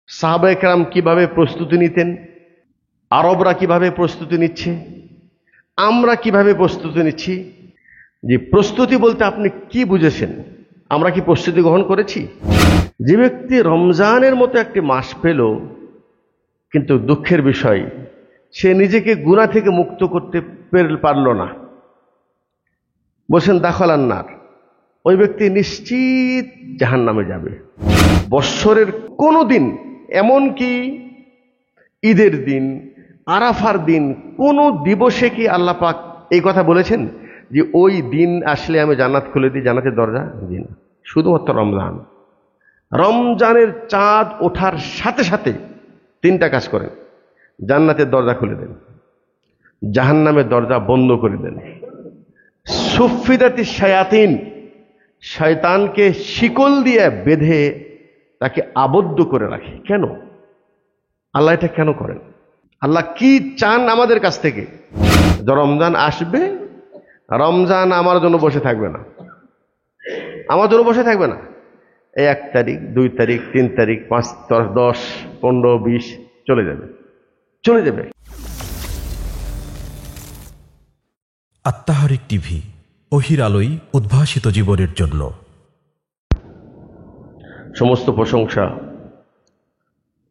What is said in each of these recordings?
সাহাবায়ে কেরাম কিভাবে প্রস্তুতি নিতেন, আরবরা কিভাবে প্রস্তুতি নিচ্ছে, আমরা কিভাবে প্রস্তুতি নিচ্ছি। যে প্রস্তুতি বলতে আপনি কি বুঝেছেন? আমরা কি প্রস্তুতি গ্রহণ করেছি? যে ব্যক্তি রমজানের মতো একটি মাস পেল, কিন্তু দুঃখের বিষয় সে নিজেকে গুনাহ থেকে মুক্ত করতে পারল না, বলছেন দাখালান নার, ওই ব্যক্তি নিশ্চিত জাহান্নামে যাবে। বৎসরের কোনো দিন, এমনকি ঈদের দিন, আরাফার দিন, কোন দিবসে কি আল্লাহ পাক এই কথা বলেছেন যে ওই দিন আসলে আমি জান্নাত খুলে দিই, জান্নাতের দরজা দিন? শুধুমাত্র রমজান। রমজানের চাঁদ ওঠার সাথে সাথে তিনটা কাজ করেন: জান্নাতের দরজা খুলে দেন, জাহান্নামের দরজা বন্ধ করে দেন, সুফিদাতি শায়াতিন, শয়তানকে শিকল দিয়ে বেঁধে তাকে আবদ্ধ করে রাখে। কেন আল্লাহ এটা কেন করেন? আল্লাহ কি চান আমাদের কাছ থেকে? রমজান আসবে, রমজান আমার জন্য বসে থাকবে না, আমার জন্য বসে থাকবে না। এই 1 তারিখ, 2 তারিখ, 3 তারিখ, 5, 10, 15, 20 চলে যাবে, চলে যাবে। আত্মাহারিক টিভি, ওহির আলোয় উদ্ভাসিত জীবনের জন্য। সমস্ত প্রশংসা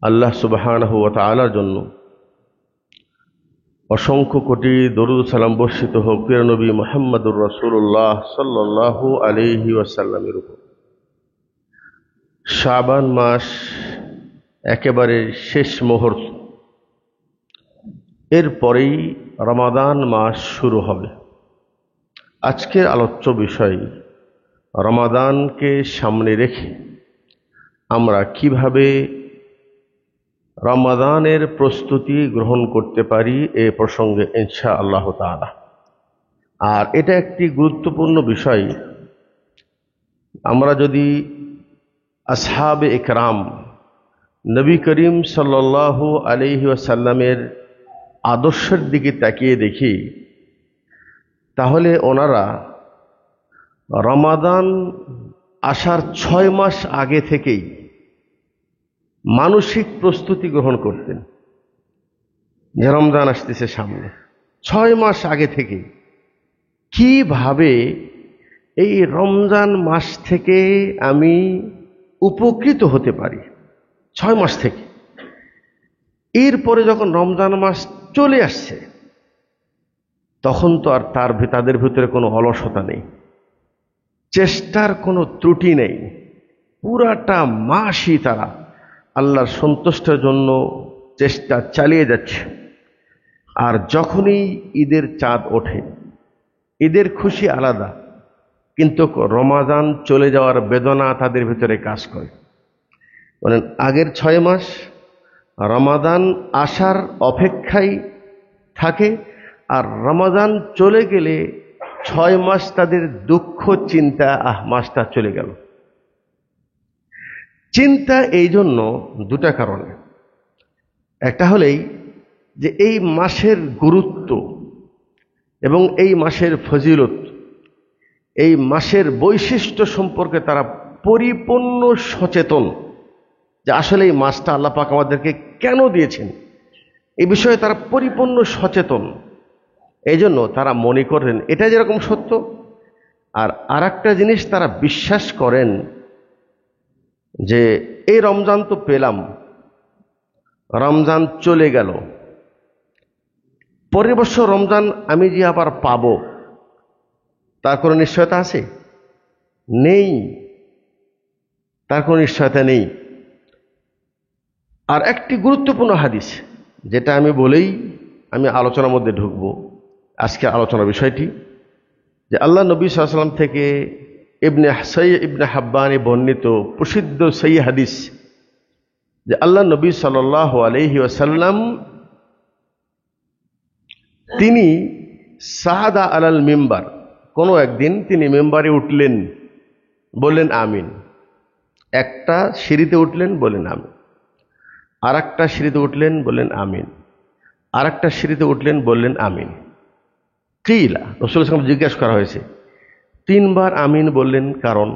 আল্লাহ সুবহানাহু ওয়া তাআলার জন্য। অসংখ্য কোটি দরুদ সালাম বর্ষিত হোক প্রিয় নবী মুহাম্মদুর রাসূলুল্লাহ সাল্লাল্লাহু আলাইহি ওয়াসাল্লামের উপর। শাবান মাস একেবারে শেষ মুহূর্ত, এরপরেই রমাদান মাস শুরু হবে। আজকের আলোচ্য বিষয়, রমাদানকে সামনে রেখে আমরা কিভাবে রমাদানের প্রস্তুতি গ্রহণ করতে পারি, এ প্রসঙ্গে ইনশাআল্লাহ তাআলা। আর এটা একটি গুরুত্বপূর্ণ বিষয়। আমরা যদি আসহাবে ইকরাম, নবী করিম সাল্লাল্লাহু আলাইহি ওয়াসাল্লামের আদর্শের দিকে তাকিয়ে দেখি, তাহলে ওনারা রমাদান আসার 6 মাস আগে থেকেই মানসিক প্রস্তুতি গ্রহণ করতেন যে রমজান আসতেছে সামনে। 6 মাস আগে থেকে কিভাবে এই রমজান মাস থেকে আমি উপকৃত হতে পারি, 6 মাস থেকে। এরপরে যখন রমজান মাস চলে আসছে, তখন তো আর তাদের ভিতরে কোনো অলসতা নেই, চেষ্টার কোনো ত্রুটি নেই। পুরাটা মাসই তারা আল্লাহর সন্তুষ্টের জন্য চেষ্টা চালিয়ে যাচ্ছে। আর যখনই ঈদের চাঁদ ওঠে, ঈদের খুশি আলাদা, কিন্তু রমাদান চলে যাওয়ার বেদনা তাদের ভিতরে কাজ করে। বলেন আগের 6 মাস রমাদান আসার অপেক্ষায় থাকে, আর রমাদান চলে গেলে 6 মাস তাদের দুঃখ চিন্তা, মাসটা চলে গেল। চিন্তা এই জন্য 2টা কারণে। একটা হলেই যে এই মাসের গুরুত্ব এবং এই মাসের ফজিলত, এই মাসের বৈশিষ্ট্য সম্পর্কে তারা পরিপূর্ণ সচেতন যে আসলে এই মাসটা আল্লাহ পাক আমাদেরকে কেন দিয়েছেন, এই বিষয়ে তারা পরিপূর্ণ সচেতন। এই জন্য তারা মনে করেন এটা যেরকম সত্য, আর আরেকটা জিনিস তারা বিশ্বাস করেন যে এই রমজান তো পেলাম, রমজান চলে গেল, পরের বছর রমজান আমি যে আবার পাবো, তার কোনো নিশ্চয়তা আছে? নেই, তার কোনো নিশ্চয়তা নেই। আর একটি গুরুত্বপূর্ণ হাদিস, যেটা আমি বলেই আমি আলোচনার মধ্যে ঢুকবো, আজকে আলোচনার বিষয়টি, যে আল্লাহ নবী সাল্লাল্লাহু আলাইহি ওয়াসাল্লাম থেকে ইবনে হাব্বানে বর্ণিত প্রসিদ্ধ সহিহ হাদিস, যে আল্লাহ নবী সাল্লাল্লাহু আলাইহি ওয়াসাল্লাম তিনি সাদা আলাল মিম্বার, কোনো একদিন তিনি মেম্বারে উঠলেন, বললেন আমিন। একটা সিঁড়িতে উঠলেন, বললেন আমিন। আর একটা সিঁড়িতে উঠলেন, বললেন আমিন। আর একটা সিঁড়িতে উঠলেন, বললেন আমিন। কিলা, রাসূলুল্লাহ সাল্লাল্লাহু আলাইহি ওয়াসাল্লাম জিজ্ঞাসা করা হয়েছে 3 বার আমিন বললেন, কারণ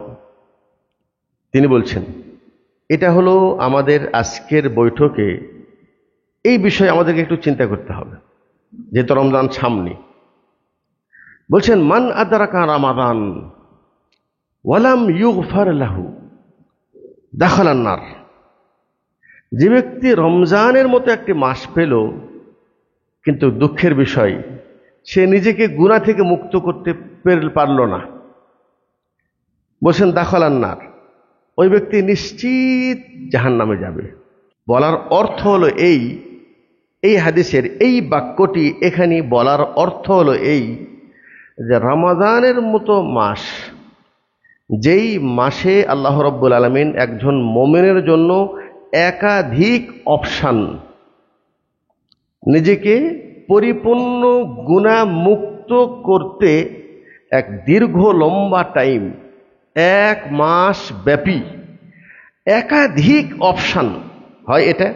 তিনি বলছেন এটা হলো আমাদের আজকের বৈঠকে এই বিষয়ে আমাদেরকে একটু চিন্তা করতে হবে, যেহেতু রমজান সামনে। বলছেন মান আদরাকা রামাদান ওয়ালাম ইউগফার লাহু দাখালান নার। যে ব্যক্তি রমজানের মতো একটি মাস পেল, কিন্তু দুঃখের বিষয় সে নিজেকে গুনাহ থেকে মুক্ত করতে পারল না, বলছেন দাখালান নার, ওই ব্যক্তি নিশ্চিত জাহান্নামে যাবে। বলার অর্থ হলো এই হাদিসের এই বাক্যটি এখানে বলার অর্থ হলো এই যে রমাদানের মতো মাস, যেই মাসে আল্লাহ রাব্বুল আলামিন একজন মুমিনের জন্য একাধিক অপশন, নিজেকে পরিপূর্ণ গুনাহ মুক্ত করতে এক দীর্ঘ লম্বা টাইম, 1 মাস ব্যাপী একাধিক অপশন, হয় এটা,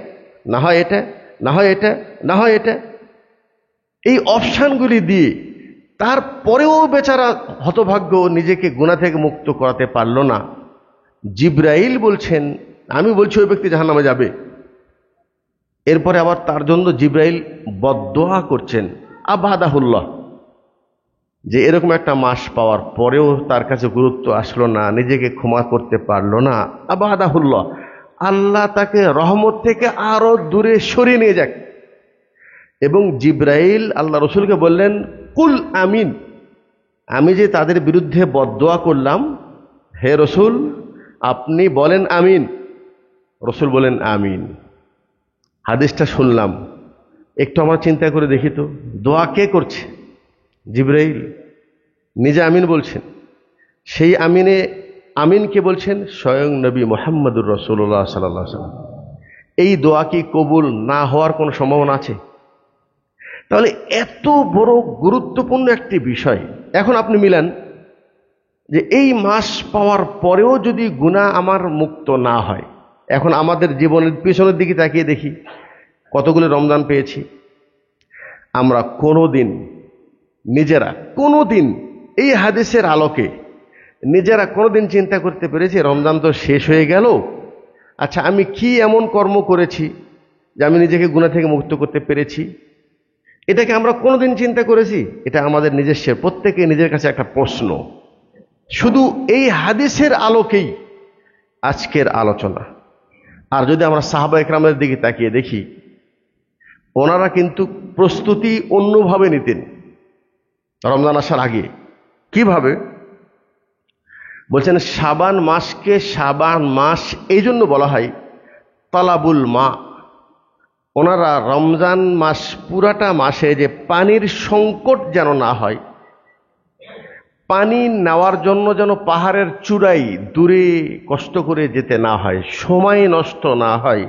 না হয় এটা, না হয় এটা, না হয় এটা, এই অপশনগুলি দিয়ে তারপরেও বেচারা হতভাগ্য নিজেকে গুনাহ থেকে মুক্ত করাতে পারল না। জিবরাইল বলছেন, আমি বলছি ওই ব্যক্তি জাহান্নামে যাবে। এরপরে আবার তার জন্য জিবরাইল বদদোয়া করছেন, আবাদাহুল্লাহ, যে এরকম একটা মাস পাওয়ার পরেও তার কাছে গুরুত্ব আসলো না, নিজেকে ক্ষমা করতে পারলো না, আবাদাহুল্লাহ, আল্লাহ তাকে রহমত থেকে আরো দূরে সরিয়ে নিয়ে যাক। এবং জিবরাইল আল্লাহ রসুলকে বললেন, কুল আমিন, আমি যে তাদের বিরুদ্ধে বদদোয়া করলাম, হে রসুল আপনি বলেন আমিন। রসুল বলেন আমিন। হাদিসটা শুনলাম, একটু আমরা চিন্তা করে দেখি তো, দোয়া কে করছে? জিবরাইল নিজে আমিন বলছেন। সেই আমিন কে বলছেন? স্বয়ং নবী মুহাম্মদুর রাসূলুল্লাহ সাল্লাল্লাহু আলাইহি ওয়াসাল্লাম। এই দোয়া কি কবুল না হওয়ার কোনো সম্ভাবনা আছে? তাহলে এত বড় গুরুত্বপূর্ণ একটি বিষয়, এখন আপনি মিলান যে এই মাস পাওয়ার পরেও যদি গুনাহ আমার মুক্ত না হয়, এখন আমাদের জীবনের পিছনের দিকে তাকিয়ে দেখি কতগুলো রমজান পেয়েছি। আমরা নিজেরা কোনোদিন এই হাদিসের আলোকে নিজেরা কোনোদিন চিন্তা করতে পেরেছি রমজান তো শেষ হয়ে গেল, আচ্ছা আমি কি এমন কর্ম করেছি যে আমি নিজেকে গুনাহ থেকে মুক্ত করতে পেরেছি? এটাকে আমরা কোনোদিন চিন্তা করেছি? এটা আমাদের নিজস্ব প্রত্যেকে নিজের কাছে একটা প্রশ্ন। শুধু এই হাদিসের আলোকেই আজকের আলোচনা। আর যদি আমরা সাহাবা একরামের দিকে তাকিয়ে দেখি, ওনারা কিন্তু প্রস্তুতি অন্যভাবে নিতেন রমজান আসার আগে। কিভাবে? বলছেন শাবান মাসকে শাবান মাস এই জন্য বলা হয় তালাবুল মা। ওনারা রমজান মাস পুরাটা মাসে যে পানির সংকট যেন না হয়, পানি নেওয়ার জন্য যেন পাহাড়ের চূড়ায় দূরে কষ্ট করে যেতে না হয়, সময় নষ্ট না হয়,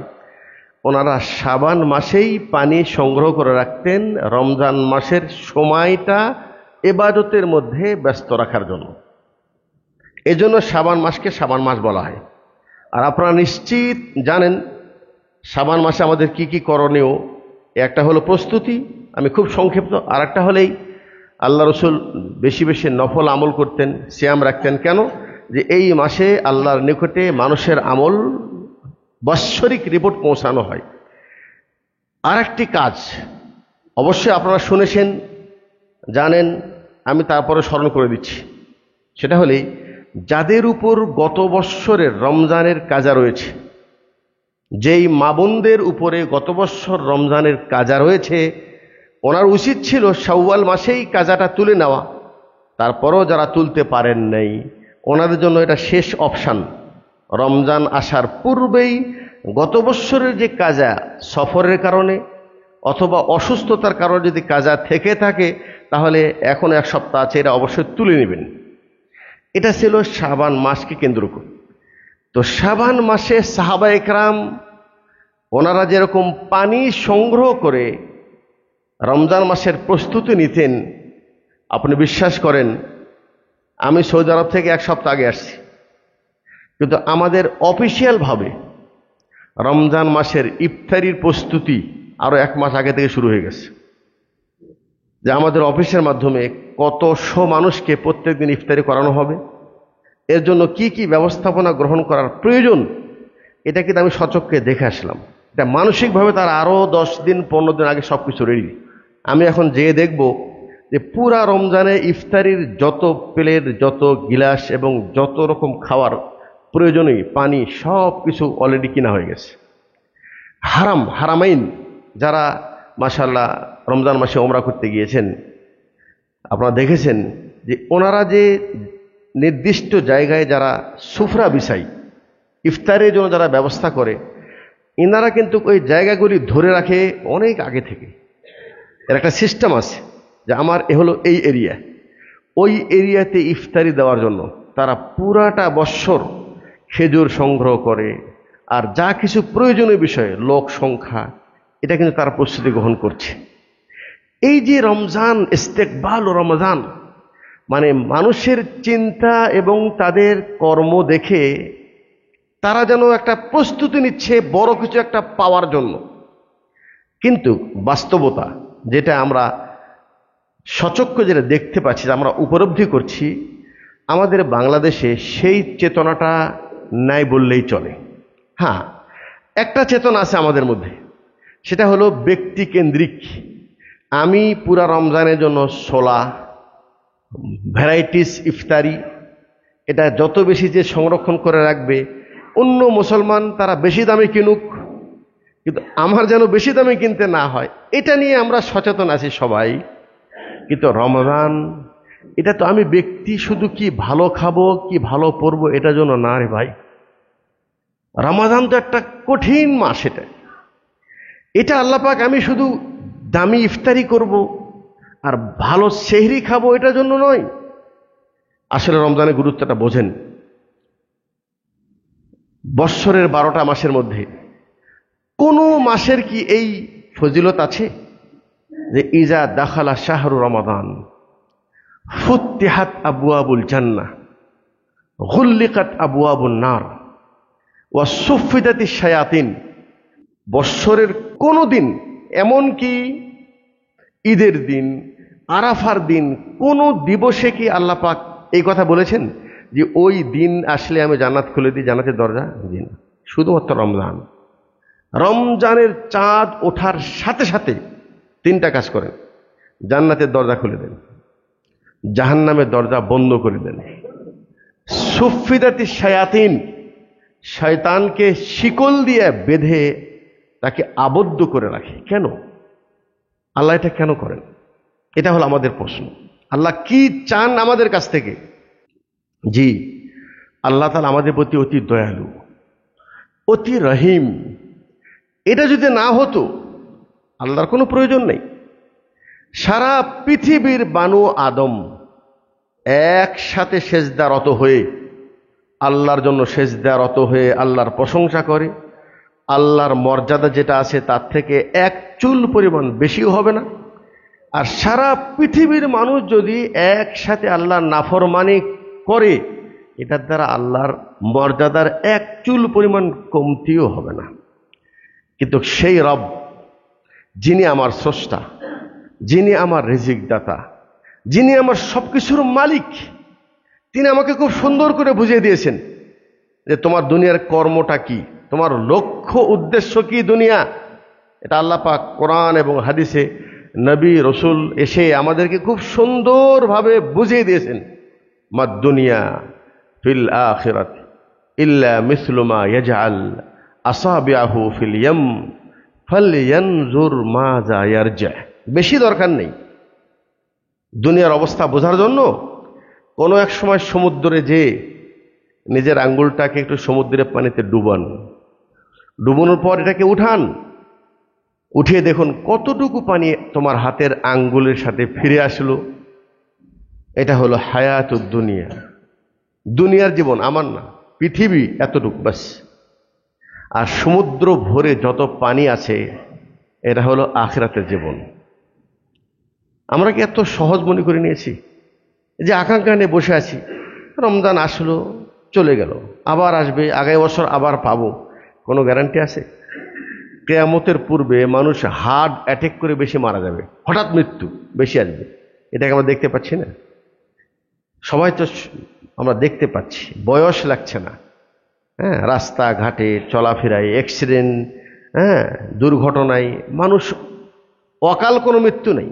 ওনারা শাবান মাসেই পানি সংগ্রহ করে রাখতেন রমজান মাসের সময়টা ইবাদতের মধ্যে ব্যস্ত রাখার জন্য। এজন্য শাবান মাসকে শাবান মাস বলা হয়। আর আপনারা নিশ্চিত জানেন শাবান মাসে আমাদের কি কি করণীয়। একটা হলো প্রস্তুতি, আমি খুব সংক্ষিপ্ত। আর একটা হলেই আল্লাহ রসুল বেশি বেশি নফল আমল করতেন, সিয়াম রাখতেন। কেন? যে এই মাসে আল্লাহর নিকটে মানুষের আমল বাৎসরিক রিপোর্ট পৌঁছানো হয়। আর একটি কাজ অবশ্যই আপনারা শুনেছেন, জানেন, আমি তারপরে স্মরণ করে দিচ্ছি। সেটা হলেই যাদের উপর গত বৎসরের রমজানের কাজা রয়েছে, যেই মা বোনদের উপরে গত বৎসর রমজানের কাজা রয়েছে, ওনার উচিত ছিল শাওয়াল মাসেই কাজাটা তুলে নেওয়া। তারপরও যারা তুলতে পারেন নাই, ওনাদের জন্য এটা শেষ অপশান। রমজান আসার পূর্বেই গত বৎসরের যে কাজা সফরের কারণে অথবা অসুস্থতার কারণে যদি কাজা থেকে থাকে, তাহলে এখন 1 সপ্তাহ আছে, এটা অবশ্যই তুলে নেবেন। এটা ছিল শাবান মাসকে কেন্দ্র করে। তো শাবান মাসে সাহাবা একরাম ওনারা যেরকম পানি সংগ্রহ করে রমজান মাসের প্রস্তুতি নিতেন, আপনি বিশ্বাস করেন আমি সৌদি আরব থেকে 1 সপ্তাহ আগে আসছি, কিন্তু আমাদের অফিসিয়ালভাবে রমজান মাসের ইফতারির প্রস্তুতি আরো 1 মাস আগে থেকে শুরু হয়ে গেছে। যে আমাদের অফিসের মাধ্যমে কতশো মানুষকে প্রত্যেকদিন ইফতারি করানো হবে, এর জন্য কি কি ব্যবস্থাপনা গ্রহণ করার প্রয়োজন, এটা কিন্তু আমি সচক্ষে দেখে আসলাম। এটা মানসিকভাবে তার আরো 10 দিন 15 দিন আগে সবকিছু রেডি। আমি এখন যেয়ে দেখব যে পুরা রমজানে ইফতারির যত প্লেট, যত গিলাস এবং যত রকম খাওয়ার প্রয়োজনীয় পানি সব কিছু অলরেডি কিনা হয়ে গেছে। হারামাইন যারা মাশাআল্লাহ রমজান মাসে ওমরা করতে গিয়েছেন, আপনারা দেখেছেন যে ওনারা যে নির্দিষ্ট জায়গায় যারা সুফরা বিছাই, ইফতারের জন্য যারা ব্যবস্থা করে, ইনারা কিন্তু ওই জায়গাগুলি ধরে রাখে অনেক আগে থেকে। এর একটা সিস্টেম আছে যে আমার এ হলো এই এরিয়া, ওই এরিয়াতে ইফতারি দেওয়ার জন্য তারা পুরাটা বৎসর খেজুর সংগ্রহ করে, আর যা কিছু প্রয়োজনীয় বিষয়ে লোক সংখ্যা, এটা কিন্তু তারা প্রস্তুতি গ্রহণ করছে। এই যে রমজান, ইস্তেকবাল রমজান, মানে মানুষের চিন্তা এবং তাদের কর্ম দেখে তারা যেন একটা প্রস্তুতি নিচ্ছে বড় কিছু একটা পাওয়ার জন্য। কিন্তু বাস্তবতা যেটা আমরা সচক্ষে যেটা দেখতে পাচ্ছি, আমরা উপলব্ধি করছি, আমাদের বাংলাদেশে সেই চেতনাটা নাই বললেই চলে। হ্যাঁ, একটা চেতনা আছে আমাদের মধ্যে, সেটা হলো ব্যক্তি কেন্দ্রিক। আমি পুরা রমজানের জন্য ছোলা, ভ্যারাইটিস ইফতারি, এটা যত বেশি যে সংরক্ষণ করে রাখবে, অন্য মুসলমান তারা বেশি দামে কিনুক, কিন্তু আমার যেন বেশি দামে কিনতে না হয়, এটা নিয়ে আমরা সচেতন আছি সবাই। কিন্তু রমজান, এটা তো আমি ব্যক্তি শুধু কি ভালো খাবো কি ভালো পরবো এটার জন্য না রে ভাই। রমাদান তো একটা কঠিন মাস। এটা আল্লাহ পাক আমি শুধু দামি ইফতারি করব আর ভালো সেহরি খাবো এটার জন্য নয়। আসলে রমজানের গুরুত্বটা বোঝেন। বৎসরের 12টা মাসের মধ্যে কোন মাসের কি এই ফজিলত আছে যে ইজা দাখালা শাহরু রমাদান ফুত্তিহাত আবওয়াবুল জান্নাহ গুল্লিকাত আবওয়াবুন নার ওয়া সুফিদাতিশ শায়াতিন। বৎসরের কোন দিন, এমনকি ঈদের দিন, আরাফার দিন, কোন দিবসে কি আল্লাহ পাক এই কথা বলেছেন যে ওই দিন আসলে আমি জান্নাত খুলে দিই, জান্নাতের দরজা? জি না, শুধুমাত্র রমজান। রমজানের চাঁদ ওঠার সাথে সাথে 3টা কাজ করেন: জান্নাতের দরজা খুলে দেন, জাহান্নামের দরজা বন্ধ করে দেন, সুফিদাতি শায়াতিন, শয়তানকে শিকল দিয়ে বেঁধে তাকে আবদ্ধ করে রাখে। কেন আল্লাহ এটা কেন করেন? এটা হলো আমাদের প্রশ্ন। আল্লাহ কি চান আমাদের কাছ থেকে? জি, আল্লাহ তাআলা আমাদের প্রতি অতি দয়ালু, অতি রহিম। এটা যদি না হতো আল্লাহর কোনো প্রয়োজন নেই। সারা পৃথিবীর বানু আদম একসাথে সেজদারত হয়ে, আল্লাহর জন্য সেজদারত হয়ে আল্লাহর প্রশংসা করে, আল্লাহর মর্যাদা যেটা আছে তার থেকে এক চুল পরিমাণ বেশিও হবে না। আর সারা পৃথিবীর মানুষ যদি একসাথে আল্লাহর নাফরমানি করে, এটার দ্বারা আল্লাহর মর্যাদার এক চুল পরিমাণ কমতিও হবে না। কিন্তু সেই রব, যিনি আমার স্রষ্টা, যিনি আমার রিজিক দাতা, যিনি আমার সবকিছুর মালিক, তিনি আমাকে খুব সুন্দর করে বুঝিয়ে দিয়েছেন যে তোমার দুনিয়ার কর্মটা কি, তোমার লক্ষ্য উদ্দেশ্য কি দুনিয়া। এটা আল্লাহ পাক কোরআন এবং হাদিসে নবী রসুল এসে আমাদেরকে খুব সুন্দরভাবে বুঝিয়ে দিয়েছেন। মা দুনিয়া ফিল আখিরাত ইল্লা মিসলু মা ইয়াজআল আসাবিআহু ফিল ইয়াম ফালইয়ানজুর মাযা ইয়ারজা। বেশি দরকার নেই দুনিয়ার অবস্থা বোঝার জন্য। কোনো এক সময় সমুদ্রে যে নিজের আঙ্গুলটাকে একটু সমুদ্রের পানিতে ডুবান, ডুবানোর পর এটাকে উঠান, উঠিয়ে দেখুন কতটুকু পানি তোমার হাতের আঙ্গুলের সাথে ফিরে আসলো। এটা হলো হায়াতুদ দুনিয়া, দুনিয়ার জীবন, আমার না, পৃথিবী এতটুকু বাস। আর সমুদ্র ভরে যত পানি আছে এটা হলো আখিরাতের জীবন। আমরা কি এত সহজ মনে করে নিয়েছি? যে আকাঙ্ক্ষা নিয়ে বসে আছি, রমজান আসলো চলে গেল, আবার আসবে, আগামী বছর আবার পাবো, কোনো গ্যারান্টি আছে? কিয়ামতের পূর্বে মানুষ হার্ট অ্যাটাক করে বেশি মারা যাবে, হঠাৎ মৃত্যু বেশি আসবে, এটাকে আমরা দেখতে পাচ্ছি না? সবাই তো আমরা দেখতে পাচ্ছি, বয়স লাগছে না। হ্যাঁ, রাস্তাঘাটে চলাফেরায় অ্যাক্সিডেন্ট, হ্যাঁ, দুর্ঘটনায় মানুষ, অকাল কোনো মৃত্যু নেই।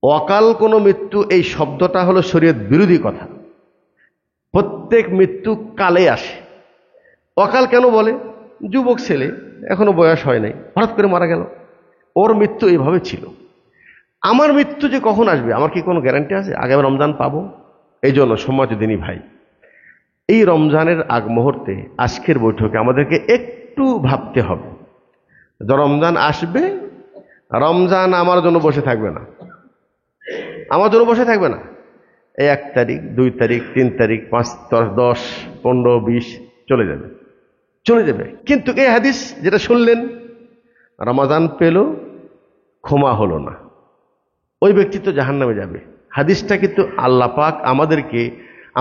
অকাল কোনো মৃত্যু এই শব্দটা হলো শরীয়ত বিরোধী কথা। প্রত্যেক মৃত্যু কালে আসে। অকাল কেন বলে? যুবক ছেলে, এখনো বয়স হয় নাই, হঠাৎ করে মারা গেল, ওর মৃত্যু এইভাবে ছিল। আমার মৃত্যু যে কখন আসবে আমার কি কোনো গ্যারান্টি আছে? আগে রমজান পাবো? এই জন্য সম্মানিত দিনী ভাই, এই রমজানের আগ মুহূর্তে আজকের বৈঠকে আমাদেরকে একটু ভাবতে হবে, রমজান আসবে, রমজান আমার জন্য বসে থাকবে না, আমার জন্য বসে থাকবে না। এই 1 তারিখ, 2 তারিখ, 3 তারিখ, 5, 10, 15, 20 চলে যাবে, চলে যাবে। কিন্তু এই হাদিস যেটা শুনলেন, রমাদান পেল, ক্ষমা হলো না, ওই ব্যক্তি তো জাহান্নামে যাবে। হাদিসটা কিন্তু আল্লাহ পাক আমাদেরকে,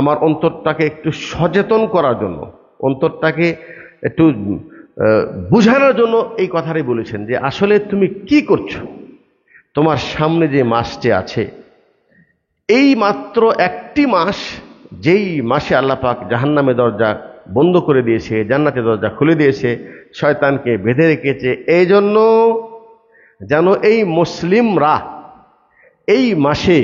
আমার অন্তরটাকে একটু সচেতন করার জন্য, অন্তরটাকে একটু বুঝানোর জন্য এই কথাটাই বলেছেন যে আসলে তুমি কি করছো। তোমার সামনে যে মাসটি আছে, এই মাত্র একটি মাস, যেই মাসে আল্লাহ পাক জাহান্নামের দরজা বন্ধ করে দিয়েছে, জান্নাতের দরজা খুলে দিয়েছে, শয়তানকে বেঁধে রেখেছে, এই জন্য যেন এই মুসলিমরা এই মাসে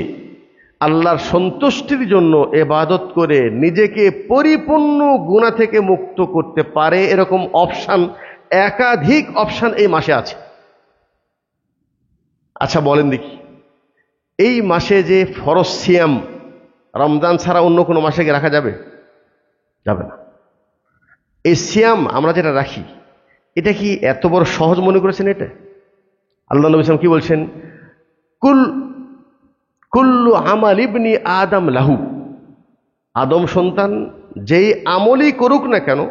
আল্লাহর সন্তুষ্টির জন্য ইবাদত করে নিজেকে পরিপূর্ণ গুনাহ থেকে মুক্ত করতে পারে, এরকম অপশন, একাধিক অপশন এই মাসে আছে। আচ্ছা বলেন দেখি, এই মাসে যে ফরজ সিয়াম, রমজান ছাড়া অন্য কোনো মাসে কি রাখা যাবে? যাবে না। এই সিয়াম আমরা যেটা রাখি, এটা কি এত বড় সহজ মনে করেছেন? এটা আল্লাহ নবী সাল্লাল্লাহু আলাইহি ওয়াসাল্লাম কি বলছেন? কুল্লু আমাল ইবনি আদম লাহু, আদম সন্তান যেই আমলই করুক না কেন,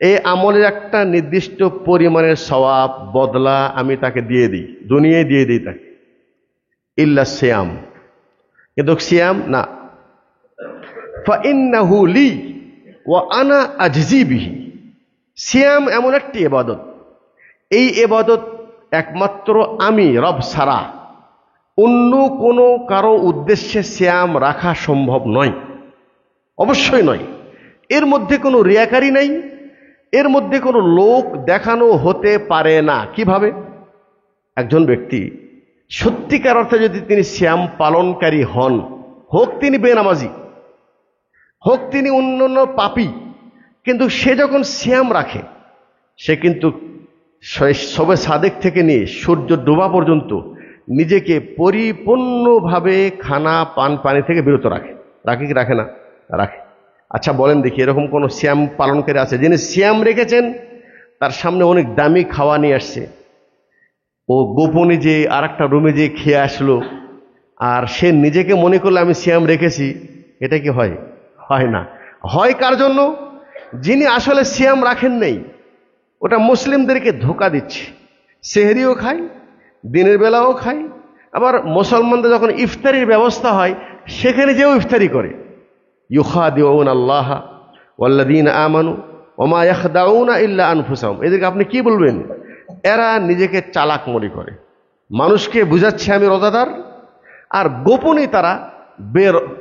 এই আমলের একটা নির্দিষ্ট পরিমাণের সওয়াব, বদলা আমি তাকে দিয়ে দিই, দুনিয়ায় দিয়ে দিই তাকে, ইল্লা সিয়াম, কিন্তু সিয়াম না। ফাইন্নাহু লি ওয়া আনা আজজি বিহি, সিয়াম এমন একটি ইবাদত, এই ইবাদত একমাত্র আমি রব ছাড়া অন্য কোনো কারো উদ্দেশ্যে সিয়াম রাখা সম্ভব নয়, অবশ্যই নয়। এর মধ্যে কোনো রিয়াকারি নাই, এর মধ্যে কোনো লোক দেখানো হতে পারে না। কিভাবে? একজন ব্যক্তি সত্যিকার অর্থে যদি তিনি সিয়াম পালনকারী হন, হোক তিনি বেনামাজি, হোক তিনি অন্যান্য পাপী, কিন্তু সে যখন সিয়াম রাখে, সে কিন্তু সবে সাদেক থেকে নিয়ে সূর্য ডোবা পর্যন্ত নিজেকে পরিপূর্ণভাবে খানা পান পানি থেকে বিরত রাখে। রাখে কি রাখে না? রাখে। আচ্ছা বলেন দেখি, এরকম কোন সিয়াম পালনকারী আছে যিনি সিয়াম রেখেছেন, তার সামনে অনেক দামি খাওয়া নিয়ে আসছে, ও গোপনে যে আর একটা রুমে যে খেয়ে আসলো, আর সে নিজেকে মনে করলে আমি সিয়াম রেখেছি, এটা কি হয়? হয় না। হয় কার জন্য? যিনি আসলে সিয়াম রাখেন নেই, ওটা মুসলিমদেরকে ধোঁকা দিচ্ছে। সেহরিও খায়, দিনের বেলাও খায়, আবার মুসলমানদের যখন ইফতারির ব্যবস্থা হয় সেখানে যেও ইফতারি করে। ইউখাদিউনা আল্লাহ ওয়াল্লাযীনা আমানু ওয়া মা ইয়াখদাউনা ইল্লা আনফুসাহুম, এদেরকে আপনি কি বলবেন? এরা নিজেকে চালাক মনে করে, মানুষকে বুঝাচ্ছে আমি রোজাদার, আর গোপনে তারা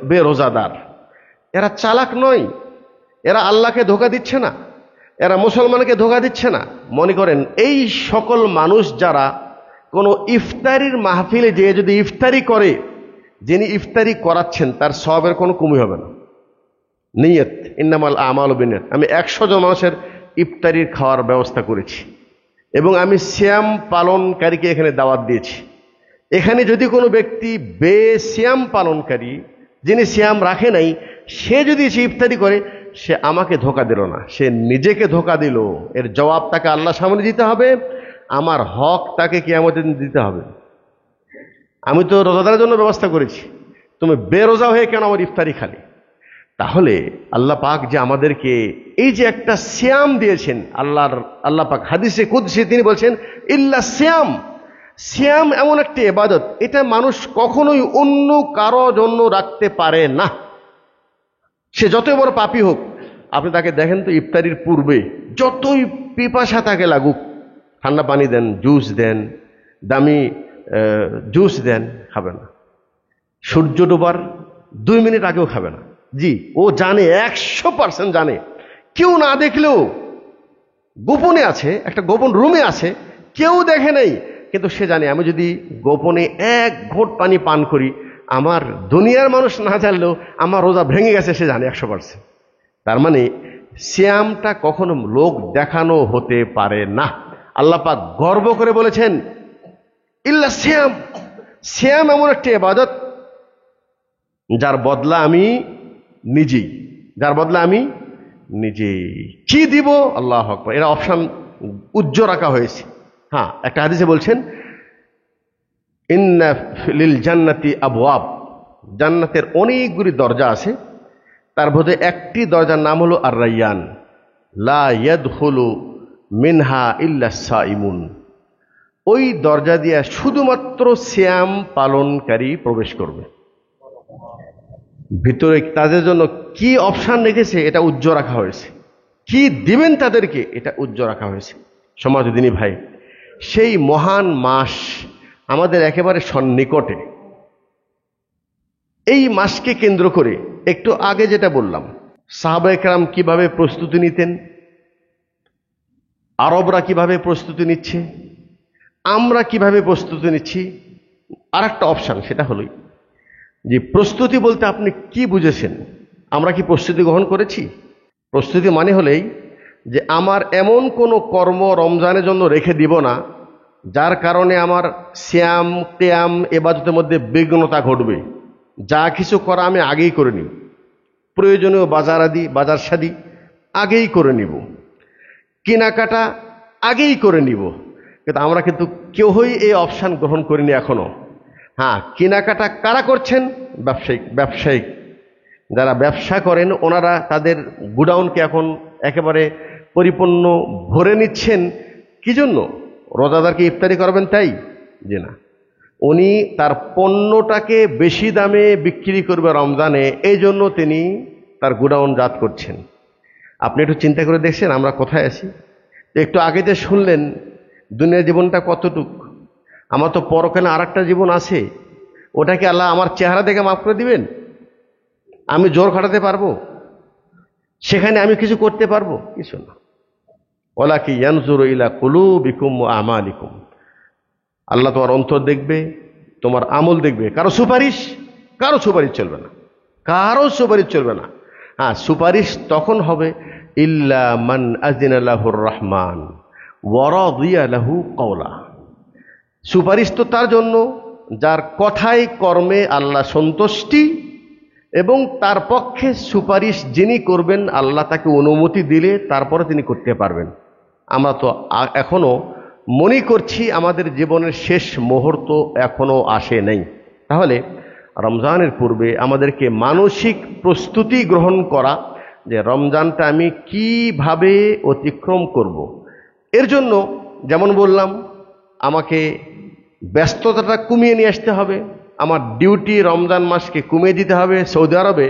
বেরোজাদার। এরা চালাক নয়, এরা আল্লাহকে ধোঁকা দিচ্ছে না, এরা মুসলমানকে ধোঁকা দিচ্ছে না। মনে করেন এই সকল মানুষ যারা কোনো ইফতারির মাহফিলে যেয়ে যদি ইফতারি করে, যিনি ইফতারি করাচ্ছেন তার সওয়াবের কোনো কমি হবে না। নিয়ত, ইন্নামাল আমালু বিন্নিয়াত। আমি 100 জন মানুষের ইফতারির খাওয়ার ব্যবস্থা করেছি এবং আমি সিয়াম পালনকারীকে এখানে দাওয়াত দিয়েছি। এখানে যদি কোনো ব্যক্তি বেসিয়াম পালনকারী, যিনি সিয়াম রাখে নাই, সে যদি সে ইফতারি করে, সে আমাকে ধোঁকা দিল না, সে নিজেকে ধোঁকা দিল। এর জবাব তাকে আল্লাহর সামনে দিতে হবে, আমার হক তাকে কিয়ামতের দিন দিতে হবে। আমি তো রোজাদারের জন্য ব্যবস্থা করেছি, তুমি বেরোজা হয়ে কেন আমার ইফতারি খালি? তাহলে আল্লাহ পাক যে আমাদেরকে এই যে একটা সিয়াম দিয়েছেন, আল্লাহ পাক হাদিসে কুদসি তিনি বলছেন ইল্লা সিয়াম, সিয়াম এমন একটি ইবাদত, এটা মানুষ কখনোই অন্য কারো জন্য রাখতে পারে না। সে যতই বড় পাপী হোক, আপনি তাকে দেখেন তো ইফতারির পূর্বে যতই পিপাসা তাকে লাগুক, ঠান্ডা পানি দেন, জুস দেন, দামি জুস দেন, খাবে না। সূর্য ডোবার 2 মিনিট আগেও খাবে না। জি, ও জানে, 100% জানে কেউ না দেখলেও গোপনে আছে, একটা গোপন রুমে আছে, কেউ দেখে নেই, কিন্তু সে জানে আমি যদি গোপনে এক ঘোঁট পানি পান করি, আমার দুনিয়ার মানুষ না জানলেও আমার রোজা ভেঙে গেছে, সে জানে 100%। তার মানে সিয়ামটা কখনো লোক দেখানো হতে পারে না। আল্লাহ পাক গর্ব করে বলেছেন ইল্লা সিয়াম, সিয়াম এমন একটি ইবাদত যার বদলা আমি নিজেই, যার বদলা আমি নিজেই। কি দিব? আল্লাহ আকবার। এরা অপশন উজ্জ্বল রাখা হয়েছে। হ্যাঁ, একটা হাদিসে বলছেন ইন্না লিল জান্নাতি আবওয়াব, জান্নাতের অনেকগুলি দরজা আছে, তার মধ্যে একটি দরজার নাম হলো আর রায়্যান, লা ইয়াদখুলু মিনহা ইল্লা সাইমুন। ওই দরজা দিয়ে শুধুমাত্র সিয়াম পালনকারী প্রবেশ করবে। ভিতরে তাদের জন্য কি অপশন রেখেছে এটা উজ্জ্বল রাখা হয়েছে, কি দিবেন তাদেরকে এটা উজ্জ্বল রাখা হয়েছে। সমাজদিনী ভাই, সেই মহান মাস আমাদের একেবারে সন্নিকটে। এই মাসকে কেন্দ্র করে একটু আগে যেটা বললাম, সাহাবায়ে কেরাম কিভাবে প্রস্তুতি নিতেন, আরবরা কিভাবে প্রস্তুতি নিচ্ছে, আমরা কিভাবে প্রস্তুতি নিচ্ছি। আর একটা অপশন, সেটা হলোই যে প্রস্তুতি বলতে আপনি কি বুঝেছেন, আমরা কি প্রস্তুতি গ্রহণ করেছি? প্রস্তুতি মানে হলেই যে আমার এমন কোনো কর্ম রমজানের জন্য রেখে দিব না যার কারণে আমার সিয়াম কিয়াম ইবাদতের মধ্যে বিঘ্নতা ঘটবে। যা কিছু করা আমি আগেই করে নিব, প্রয়োজনীয় বাজার শাদি আগেই করে নিব, কেনাকাটা আগেই করে নিব। কিন্তু আমরা কিন্তু কেউই এই অপশান গ্রহণ করিনি এখনো। হ্যাঁ, কেনাকাটা কারা করছেন? ব্যবসায়িক যারা ব্যবসা করেন ওনারা তাদের গুডাউনকে এখন একেবারে পরিপূর্ণ ভরে নিচ্ছেন। কি জন্য? রোজাদারকে ইফতারি করবেন তাই? যে না, উনি তার পণ্যটাকে বেশি দামে বিক্রি করবে রমজানে, এই জন্য তিনি তার গুডাউন জাত করছেন। আপনি একটু চিন্তা করে দেখছেন আমরা কোথায় আছি? একটু আগে যে শুনলেন দুনিয়ার জীবনটা কতটুক, আমার তো পরকালে আর একটা জীবন আছে, ওটাকে আল্লাহ আমার চেহারা দেখে মাফ করে দিবেন? আমি জোর খাটাতে পারবো? সেখানে আমি কিছু করতে পারবো? কিছু না। ওয়ালাকি ইয়ানজুরু ইলা কুলুবিকুম ওয়া আমালিকুম, আল্লাহ তোমার অন্তর দেখবে, তোমার আমল দেখবে। কারো সুপারিশ চলবে না, কারো সুপারিশ চলবে না। হ্যাঁ, সুপারিশ তখন হবে ইল্লা মান আযিনা লাহুর রহমান ওয়া রাদিয়া লাহু কওলা। সুপারিশ তো তার জন্য যার কথায় কর্মে আল্লাহ সন্তুষ্টি, এবং তার পক্ষে সুপারিশ যিনি করবেন আল্লাহ তাকে অনুমতি দিলে তারপরে তিনি করতে পারবেন। আমরা তো এখনো মনে করছি আমাদের জীবনের শেষ মুহূর্ত এখনো আসে নাই। তাহলে রমজানের পূর্বে আমাদেরকে মানসিক প্রস্তুতি গ্রহণ করা যে রমজানটা আমি কিভাবে অতিক্রম করব। এর জন্য যেমন বললাম, আমাকে ব্যস্ততাটা কমিয়ে নিয়ে আসতে হবে, আমার ডিউটি রমজান মাসকে কমিয়ে দিতে হবে। সৌদি আরবে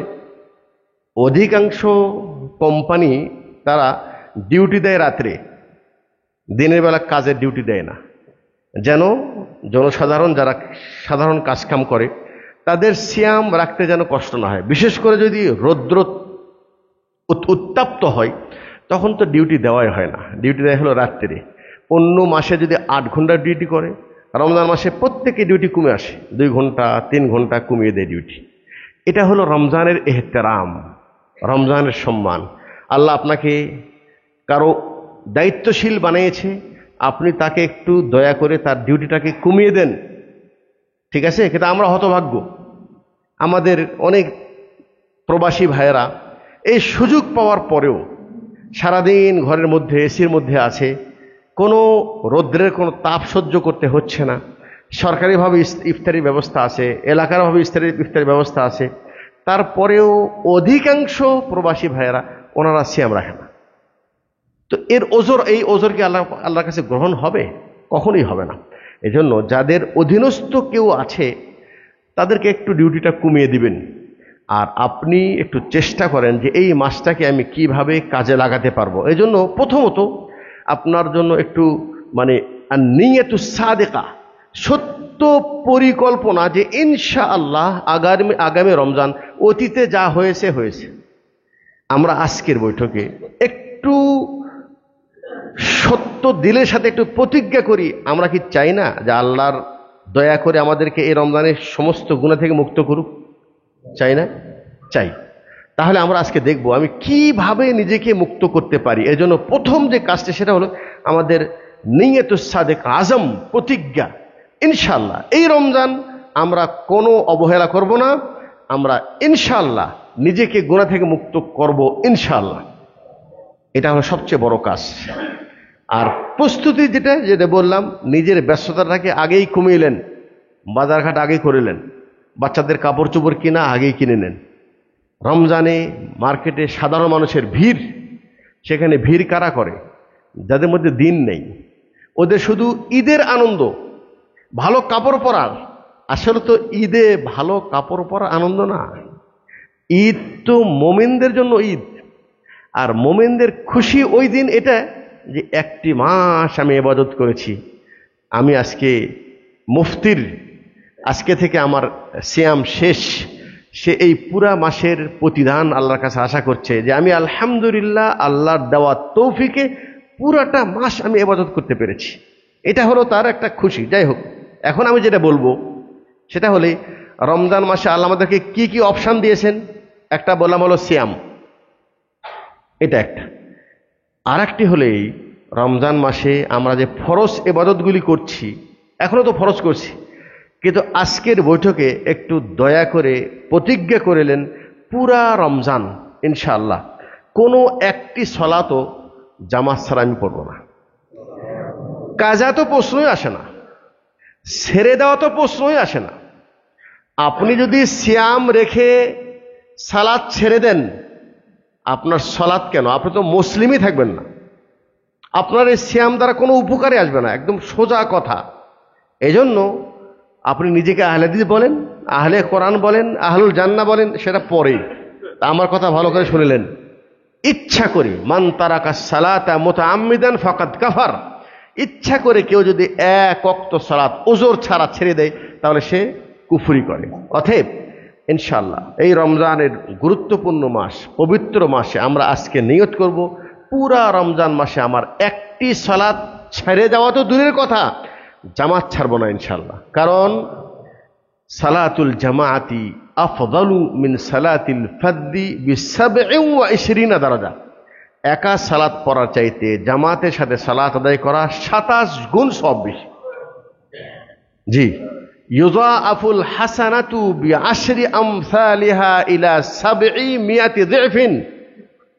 অধিকাংশ কোম্পানি তারা ডিউটি দেয় রাত্রে, দিনের বেলা কাজের ডিউটি দেয় না, যেন জনসাধারণ যারা সাধারণ কাজকাম করে তাদের সিয়াম রাখতে যেন কষ্ট না হয়। বিশেষ করে যদি রৌদ্র উত্তাপ্ত হয় তখন তো ডিউটি দেওয়াই হয় না, ডিউটি দেওয়া হলো রাত্রে। অন্য মাসে যদি 8 ঘন্টা ডিউটি করে, রমজান মাসে প্রত্যেকে ডিউটি কমে আসে, 2 ঘন্টা 3 ঘন্টা কমিয়ে দেয় ডিউটি। এটা হলো রমজানের এহতেরাম, রমজানের সম্মান। আল্লাহ আপনাকে কারো দায়িত্বশীল বানিয়েছে, আপনি তাকে একটু দয়া করে তার ডিউটিটাকে কমিয়ে দেন, ঠিক আছে? কিন্তু আমরা হতভাগ্য, আমাদের অনেক প্রবাসী ভাইয়েরা এই সুযোগ পাওয়ার পরেও সারাদিন ঘরের মধ্যে এসির মধ্যে আছে, কোনো রৌদ্রের কোনো তাপ সহ্য করতে হচ্ছে না। সরকারিভাবে ইফতারির ব্যবস্থা আছে, এলাকারভাবে ইফতারির ব্যবস্থা আছে, তারপরেও অধিকাংশ প্রবাসী ভাইয়েরা ওনারা সিয়াম রাখে না। তো এই ওজর কি আল্লাহর কাছে গ্রহণ হবে? কখনোই হবে না। এজন্য যাদের অধীনস্থ কেউ আছে তাদেরকে একটু ডিউটিটা কমিয়ে দিবেন, আর আপনি একটু চেষ্টা করেন যে এই মাসটাকে আমি কিভাবে কাজে লাগাতে পারবো। এই জন্য প্রথমত আপনার জন্য একটু নিয়্যাতুস সাদিকা, সত্য পরিকল্পনা যে ইনশাআল্লাহ আগামী রমজান, অতীতে যা হয়েছে হয়েছে, আমরা আজকের বৈঠকে একটু সত্য দিলের সাথে একটু প্রতিজ্ঞা করি। আমরা কি চাই না যে আল্লাহর দয়া করে আমাদেরকে এই রমজানের সমস্ত গুনাহ থেকে মুক্ত করুক? চাই না? চাই। তাহলে আমরা আজকে দেখব আমি কিভাবে নিজেকে মুক্ত করতে পারি। এর জন্য প্রথম যে কাজটা সেটা হলো আমাদের নিয়তুস সাদেক, আজম, প্রতিজ্ঞা। ইনশাআল্লাহ এই রমজান আমরা কোনো অবহেলা করব না। আমরা ইনশাআল্লাহ নিজেকে গুনাহ থেকে মুক্ত করব ইনশাআল্লাহ। এটা হলো সবচেয়ে বড় কাজ। আর প্রস্তুতি যেটা বললাম, নিজের ব্যস্ততাটাকে আগেই কমিয়ে নেন, বাজারঘাট আগেই করে নেন, বাচ্চাদের কাপড় চোপড় কিনা আগেই কিনে নেন। রমজানে মার্কেটে সাধারণ মানুষের ভিড়, সেখানে ভিড় কারা করে? যাদের মধ্যে দিন নেই, ওদের শুধু ঈদের আনন্দ, ভালো কাপড় পরার। আসলে তো ঈদে ভালো কাপড় পরার আনন্দ না, ঈদ তো মোমেনদের জন্য ঈদ। আর মোমেনদের খুশি ওই দিন এটা যে একটি মাস আমি ইবাদত করেছি, আমি আজকে মুফতির, আজকে থেকে আমার সিয়াম শেষ। সে এই পুরা মাসের প্রতিদান আল্লাহর কাছে আশা করছে যে আমি আলহামদুলিল্লাহ আল্লাহর দেওয়া তৌফিকে পুরাটা মাস আমি ইবাদত করতে পেরেছি। এটা হলো তার একটা খুশি। যাই হোক, এখন আমি যেটা বলবো সেটা হলে রমজান মাসে আল্লাহ আমাদেরকে কি কি অপশান দিয়েছেন। একটা বললাম হলো সিয়াম, এটা একটা। আর একটি হলেই রমজান মাসে আমরা যে ফরজ ইবাদতগুলি করছি, এখনো তো ফরজ করছি, কিন্তু আজকের বৈঠকে একটু দয়া করে প্রতিজ্ঞা করিলেন পুরা রমজান ইনশাআল্লাহ কোনো একটি সলাতও জামাত ছাড়া আমি পড়ব না। কাজা তো প্রশ্নই আসে না, ছেড়ে দেওয়া তো প্রশ্নই আসে না। আপনি যদি সিয়াম রেখে সালাত ছেড়ে দেন, আপনার সালাত কেন? আপনি তো মুসলিমই থাকবেন না। আপনার এই সিয়াম দ্বারা কোনো উপকারে আসবে না, একদম সোজা কথা। এজন্য আপনি নিজেকে আহলে হাদিস বলেন, আহলে কোরআন বলেন, আহলুল জান্নাহ বলেন, সেটা পরে। আমার কথা ভালো করে শুনিলেন। ইচ্ছা করে মান তারাকা সালাতা মুতাআম্মিদান ফাকাদ কাফার, ইচ্ছা করে কেউ যদি এক ওয়াক্ত সালাত ওজর ছাড়া ছেড়ে দেয় তাহলে সে কুফরি করে। অতএব ইনশাআল্লাহ এই রমজানের গুরুত্বপূর্ণ মাস, পবিত্র মাসে আমরা আজকে নিয়ত করব পুরা রমজান মাসে আমার একটি সালাত ছেড়ে যাওয়া তো দূরের কথা, জামাত ছাড়ব না ইনশাআল্লাহ। কারণ সালাতুল জামাআতি আফদালু মিন সালাতিল ফাদ্দি বি27 দারাজা। একা সালাত পড়ার চাইতে জামাতের সাথে সালাত আদায় করা 27 গুণ সব বেশি। জি, ইউযাআফুল হাসানাতু বিআশরি আমসালিহা ইলা 700 যিফিন।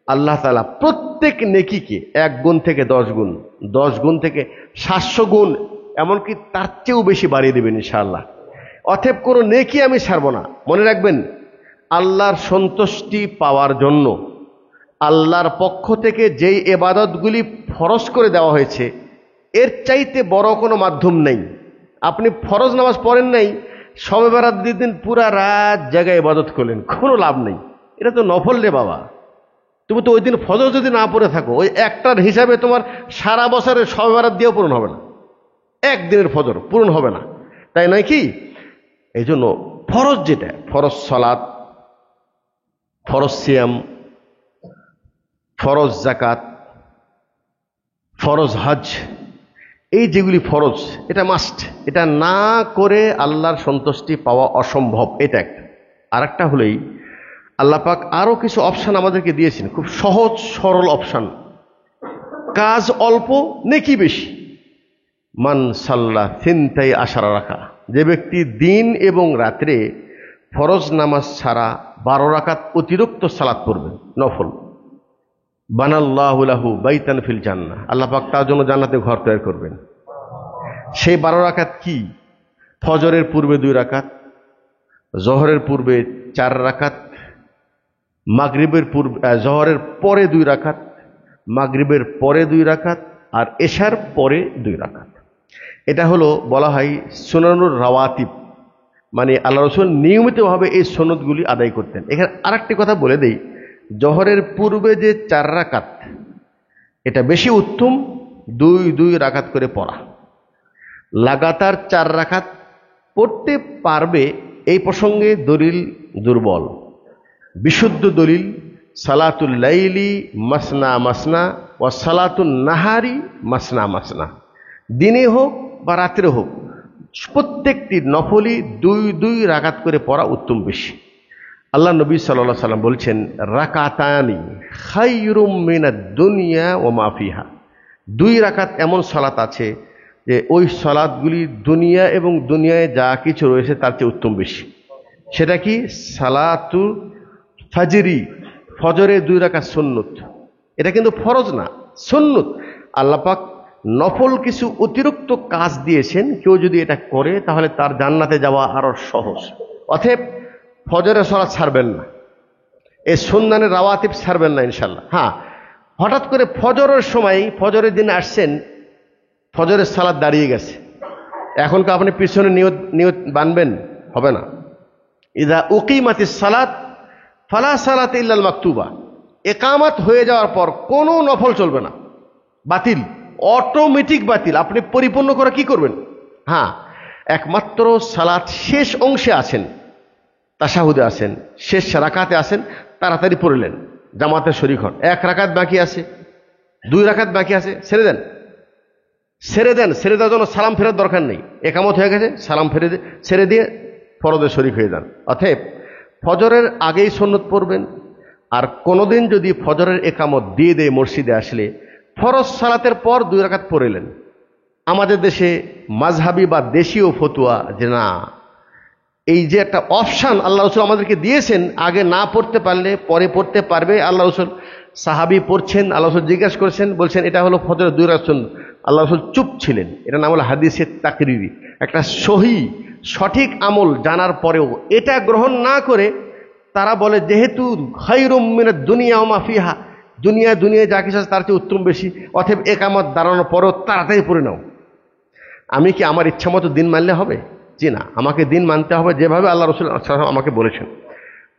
আল্লাহ তাআলা প্রত্যেক নেকিকে 1 গুণ থেকে 10 গুণ, 10 গুণ থেকে 700 গুণ, এমনকি তার চেয়েও বেশি বাড়িয়ে দেবেন ইনশাআল্লাহ। অতএব কোনো নেকি আমি ছাড়ব না। মনে রাখবেন, আল্লাহর সন্তুষ্টি পাওয়ার জন্য আল্লাহর পক্ষ থেকে যেই ইবাদতগুলি ফরজ করে দেওয়া হয়েছে, এর চাইতে বড় কোনো মাধ্যম নেই। আপনি ফরজ নামাজ পড়েন নাই, শবে বরাত দিন পুরা রাত জায়গায় ইবাদত করলেন, কোনো লাভ নেই। এটা তো নফল রে বাবা। তুমি তো ওই দিন ফজর যদি না পড়ে থাকো, ওই একটার হিসাবে তোমার সারা বছরের শবে বরাত দিয়েও পূরণ হবে না, একদিনের ফজর পূরণ হবে না, তাই নয় কি? এই জন্য ফরজ যেটা, ফরজ সালাত, ফরজ সিয়াম, ফরজ যাকাত, ফরজ হজ, এই যেগুলি ফরজ, এটা মাস্ট। এটা না করে আল্লাহর সন্তুষ্টি পাওয়া অসম্ভব। এটা একটা। আর একটা হলেই আল্লাহ পাক আরো কিছু অপশান আমাদেরকে দিয়েছেন, খুব সহজ সরল অপশান। কাজ অল্প, নেকি বেশি। মান সাল্লা সিনতাই আশারা রাখা, যে ব্যক্তি দিন এবং রাত্রে ফরজ নামাজ ছাড়া 12 রাকাত অতিরিক্ত সালাত পড়বে নফল, বানাল্লাহু লাহু বাইতান ফিল জান্নাহ, আল্লাহ পাক তার জন্য জান্নাতে ঘর তৈরি করবেন। সেই 12 রাকাত কি? ফজরের পূর্বে 2 রাকাত, জোহরের পূর্বে 4 রাকাত, মাগরিবের পূর্বে, জোহরের পরে 2 রাকাত, মাগরিবের পরে 2 রাকাত, আর এশার পরে 2 রাকাত। এটা হলো বলা হয় সুনানুর রাওয়াতিব, মানে আল্লাহ রাসূল নিয়মিতভাবে এই সুন্নতগুলি আদায় করতেন। এখানে আরেকটি কথা বলে দেই, জোহরের পূর্বে যে 4 রাকাত, এটা বেশি উত্তম 2 রাকাত করে পড়া। লাগাতার 4 রাকাত পড়তে পারবে এই প্রসঙ্গে দলিল দুর্বল। বিশুদ্ধ দলিল সালাতুল লাইলি মাসনা মাসনা ও সালাতুন নাহারি মাসনা মাসনা, দিনে হোক বা রাত্রে হোক প্রত্যেকটি নফলই দুই দুই রাকাত করে পড়া উত্তম বেশি। আল্লাহ নবী সাল্লাল্লাহু আলাইহি ওয়াসাল্লাম বলছেন, রাকাতানি খায়রুম মিনাদ দুনিয়া ওয়া মা ফিহা। 2 রাকাত এমন সালাত আছে যে ওই সালাতগুলি দুনিয়া এবং দুনিয়ায় যা কিছু রয়েছে তার চেয়ে উত্তম বেশি। সেটা কি? সালাতু ফাজরি, ফজরের 2 রাকাত সুন্নত। এটা কিন্তু ফরজ না, সুন্নত। আল্লাহ পাক নফল কিছু অতিরিক্ত কাজ দিয়েছেন, কেউ যদি এটা করে তাহলে তার জান্নাতে যাওয়া আরো সহজ। অতএব ফজরের সালাত ছাড়বেন না, এই সুন্নানের রাওয়াতিব ছাড়বেন না ইনশাল্লাহ। হ্যাঁ, হঠাৎ করে ফজরের সময়, ফজরের দিন আসছেন, ফজরের সালাত দাঁড়িয়ে গেছে, এখন কি আপনি পিছনে নিয়ত বানবেন? হবে না। ইদা উকিমাতিস সালাত ফালা সালাত ইল্লাল মাকতুবা, একামত হয়ে যাওয়ার পর কোনো নফল চলবে না, বাতিল, অটোমেটিক বাতিল। আপনি পরিপূর্ণ করে কি করবেন? হ্যাঁ, একমাত্র সালাত শেষ অংশে আছেন, তাশাহুদে আছেন, শেষ রাকাতে আছেন, তাড়াতাড়ি পড়লেন, জামাতে শরীক হন। 1 রাকাত বাকি আছে, 2 রাকাত বাকি আছে, ছেড়ে দেন, ছেড়ে দেন। ছেড়ে দেওয়ার জন্য সালাম ফেরার দরকার নেই। একামত হয়ে গেছে, সালাম ছেড়ে দিয়ে ফরজে শরীক হয়ে যান। অতএব ফজরের আগেই সুন্নত পড়বেন। আর কোনোদিন যদি ফজরের একামত দিয়ে দেয় মসজিদে আসলে, ফরজ সালাতের পর 2 রাকাত পড়লেন। আমাদের দেশে মাযহাবি বা দেশীয় ফতুয়া যে না, এই যে একটা অপশান আল্লাহ রসুল আমাদেরকে দিয়েছেন, আগে না পড়তে পারলে পরে পড়তে পারবে। আল্লাহ রসুল, সাহাবি পড়ছেন, আল্লাহ রসুল জিজ্ঞাসা করছেন, বলছেন এটা হলো ফজরের 2 রাকাত সুন্নত। আল্লাহ রসুল চুপ ছিলেন। এটা নাম হলো হাদিসে তাকরিরি। একটা সহি সঠিক আমল জানার পরেও এটা গ্রহণ না করে তারা বলে যেহেতু খায়রুম মিনাদ দুনিয়া ওয়া মা ফিহা, দুনিয়ায় যা কিছু আছে তার চেয়ে উত্তম বেশি, অতএব একামত দাঁড়ানোর পরেও তাড়াতাড়ি পড়ে নাও। আমি কি আমার ইচ্ছা মতো দিন মানলে হবে? জি না, আমাকে দিন মানতে হবে যেভাবে আল্লাহ রসুল আমাকে বলেছেন।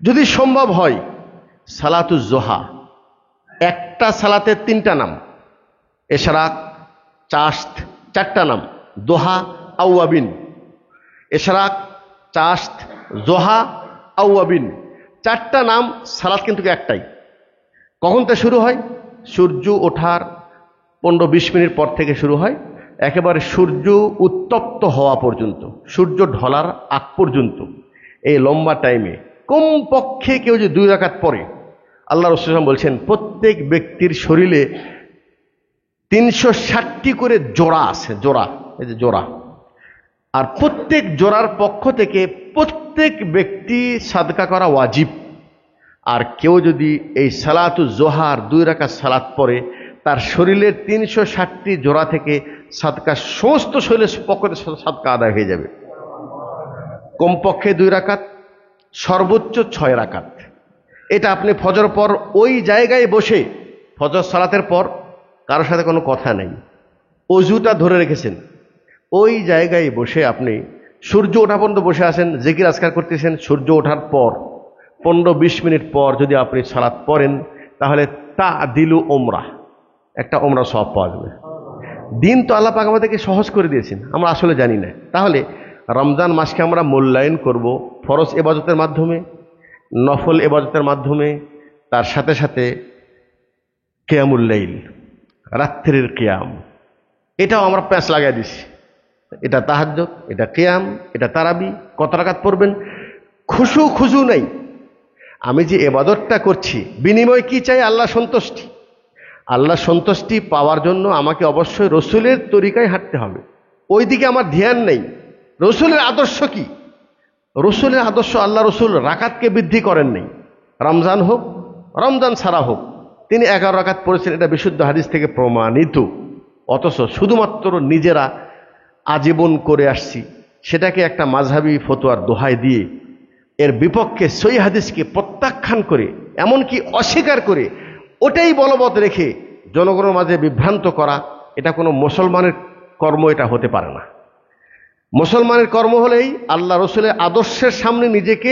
যদি সম্ভব হয় সালাতুজ জোহা, একটা সালাতের 3টা নাম, এশরাক, চাশত 4টা নাম, দোহা, আউয়াবিন। এশরাক, চাশত, জোহা, আউয়াবিন 4টা নাম, সালাত কিন্তু একটাই। কখন তা শুরু হয়? সূর্য ওঠার 15-20 মিনিট পর থেকে শুরু হয়, একেবারে সূর্য উত্তপ্ত হওয়া পর্যন্ত, সূর্য ঢলার আগ পর্যন্ত। এই লম্বা টাইমে কমপক্ষে কেউ যদি 2 রাকাত পড়ে, আল্লাহ রাসূল বলছেন প্রত্যেক ব্যক্তির শরীরে 360টি করে জোড়া আছে, জোড়া, এই যে জোড়া। আর প্রত্যেক জোড়ার পক্ষ থেকে প্রত্যেক ব্যক্তি সাদকা করা ওয়াজিব। আর কেউ যদি এই সালাতুজ জোহার 2 রাকাত সালাত পড়ে, তার শরীরের 360টি জোড়া থেকে সাদকা, সমস্ত শরীরের পক্ষ থেকে সাদকা আদায় হয়ে যাবে। কমপক্ষে 2 রাকাত, সর্বোচ্চ 6 রাকাত। এটা আপনি ফজর পর ওই জায়গায় বসে, ফজর সালাতের পর কারোর সাথে কোনো কথা নেই, অজুটা ধরে রেখেছেন, ওই জায়গায় বসে আপনি সূর্য ওঠা পর্যন্ত বসে আছেন, জিকির আজকার করতেছেন। সূর্য ওঠার পর 15-20 মিনিট পর যদি আপনি সালাত পড়েন, তাহলে তা দিলু ওমরা, একটা ওমরা সওয়াব পাওয়া যাবে। দিন তো আল্লাহ পাক আমাদেরকে সহজ করে দিয়েছেন, আমরা আসলে জানি না। তাহলে রমজান মাসকে আমরা মূল্যায়ন করব ফরজ ইবাদতের মাধ্যমে, নফল ইবাদতের মাধ্যমে, তার সাথে সাথে কিয়ামুল লাইল, রাত্রির কিয়াম, এটাও আমরা প্যাঁচ লাগাই দিছি। এটা তাহাজ্জুদ, এটা কিয়াম, এটা তারাবি। কত রাকাত পড়বেন? খুশু নাই। আমি যে ইবাদতটা করছি, বিনিময় কি চাই? আল্লাহ সন্তুষ্টি। আল্লাহ সন্তুষ্টি পাওয়ার জন্য আমাকে অবশ্যই রসুলের তরিকায় হাঁটতে হবে। ওই দিকে আমার ধ্যান নেই। রসুলের আদর্শ কি? রসুলের আদর্শ, আল্লাহ রসুল রাকাতকে বৃদ্ধি করেন নেই। রমজান হোক, রমজান ছাড়া হোক, তিনি 11 রাকাত পড়েছেন, এটা বিশুদ্ধ হাদিস থেকে প্রমাণিত। অথচ শুধুমাত্র নিজেরা আজীবন করে আসছি, সেটাকে একটা মাযহাবী ফতোয়ার দোহাই দিয়ে এর বিপক্ষে সহিহ হাদিসকে প্রত্যাখ্যান করে, এমনকি অস্বীকার করে, ওটাই বলবৎ রেখে জনগণের মাঝে বিভ্রান্ত করা, এটা কোনো মুসলমানের কর্ম, এটা হতে পারে না। মুসলমানের কর্ম হলেই আল্লাহ রসুলের আদর্শের সামনে নিজেকে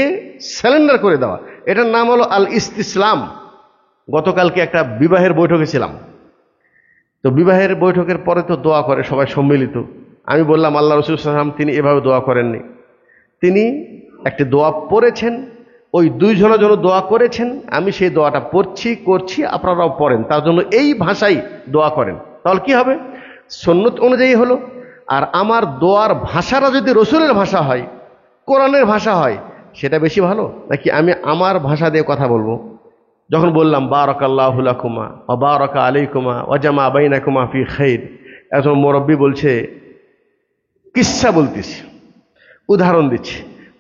স্যালেন্ডার করে দেওয়া। এটার নাম হলো আল ইস্তিসলাম। গতকালকে একটা বিবাহের বৈঠকে ছিলাম, তো বিবাহের বৈঠকের পরে তো দোয়া করে সবাই সম্মিলিত। আমি বললাম আল্লাহ রসুল সাল্লাল্লাহু আলাইহি ওয়াসাল্লাম তিনি এভাবে দোয়া করেননি, তিনি একটি দোয়া পড়েছেন, ওই দুইজনের জন্য দোয়া করেছেন, আমি সেই দোয়াটা করছি, আপনারাও পড়েন, তার জন্য এই ভাষাই দোয়া করেন। তাহলে কি হবে? সুন্নত অনুযায়ী হলো। আর আমার দোয়ার ভাষাটা যদি রসুলের ভাষা হয়, কোরআনের ভাষা হয়, সেটা বেশি ভালো নাকি আমি আমার ভাষা দিয়ে কথা বলবো? যখন বললাম বারাকাল্লাহু লাকুমা ওয়া বারাকা আলাইকুমা ওয়া জামা বাইনাকুমা ফি খাইর, একজন মুরব্বি বলছে, কিসসা বলতেছি, উদাহরণ দিচ্ছি,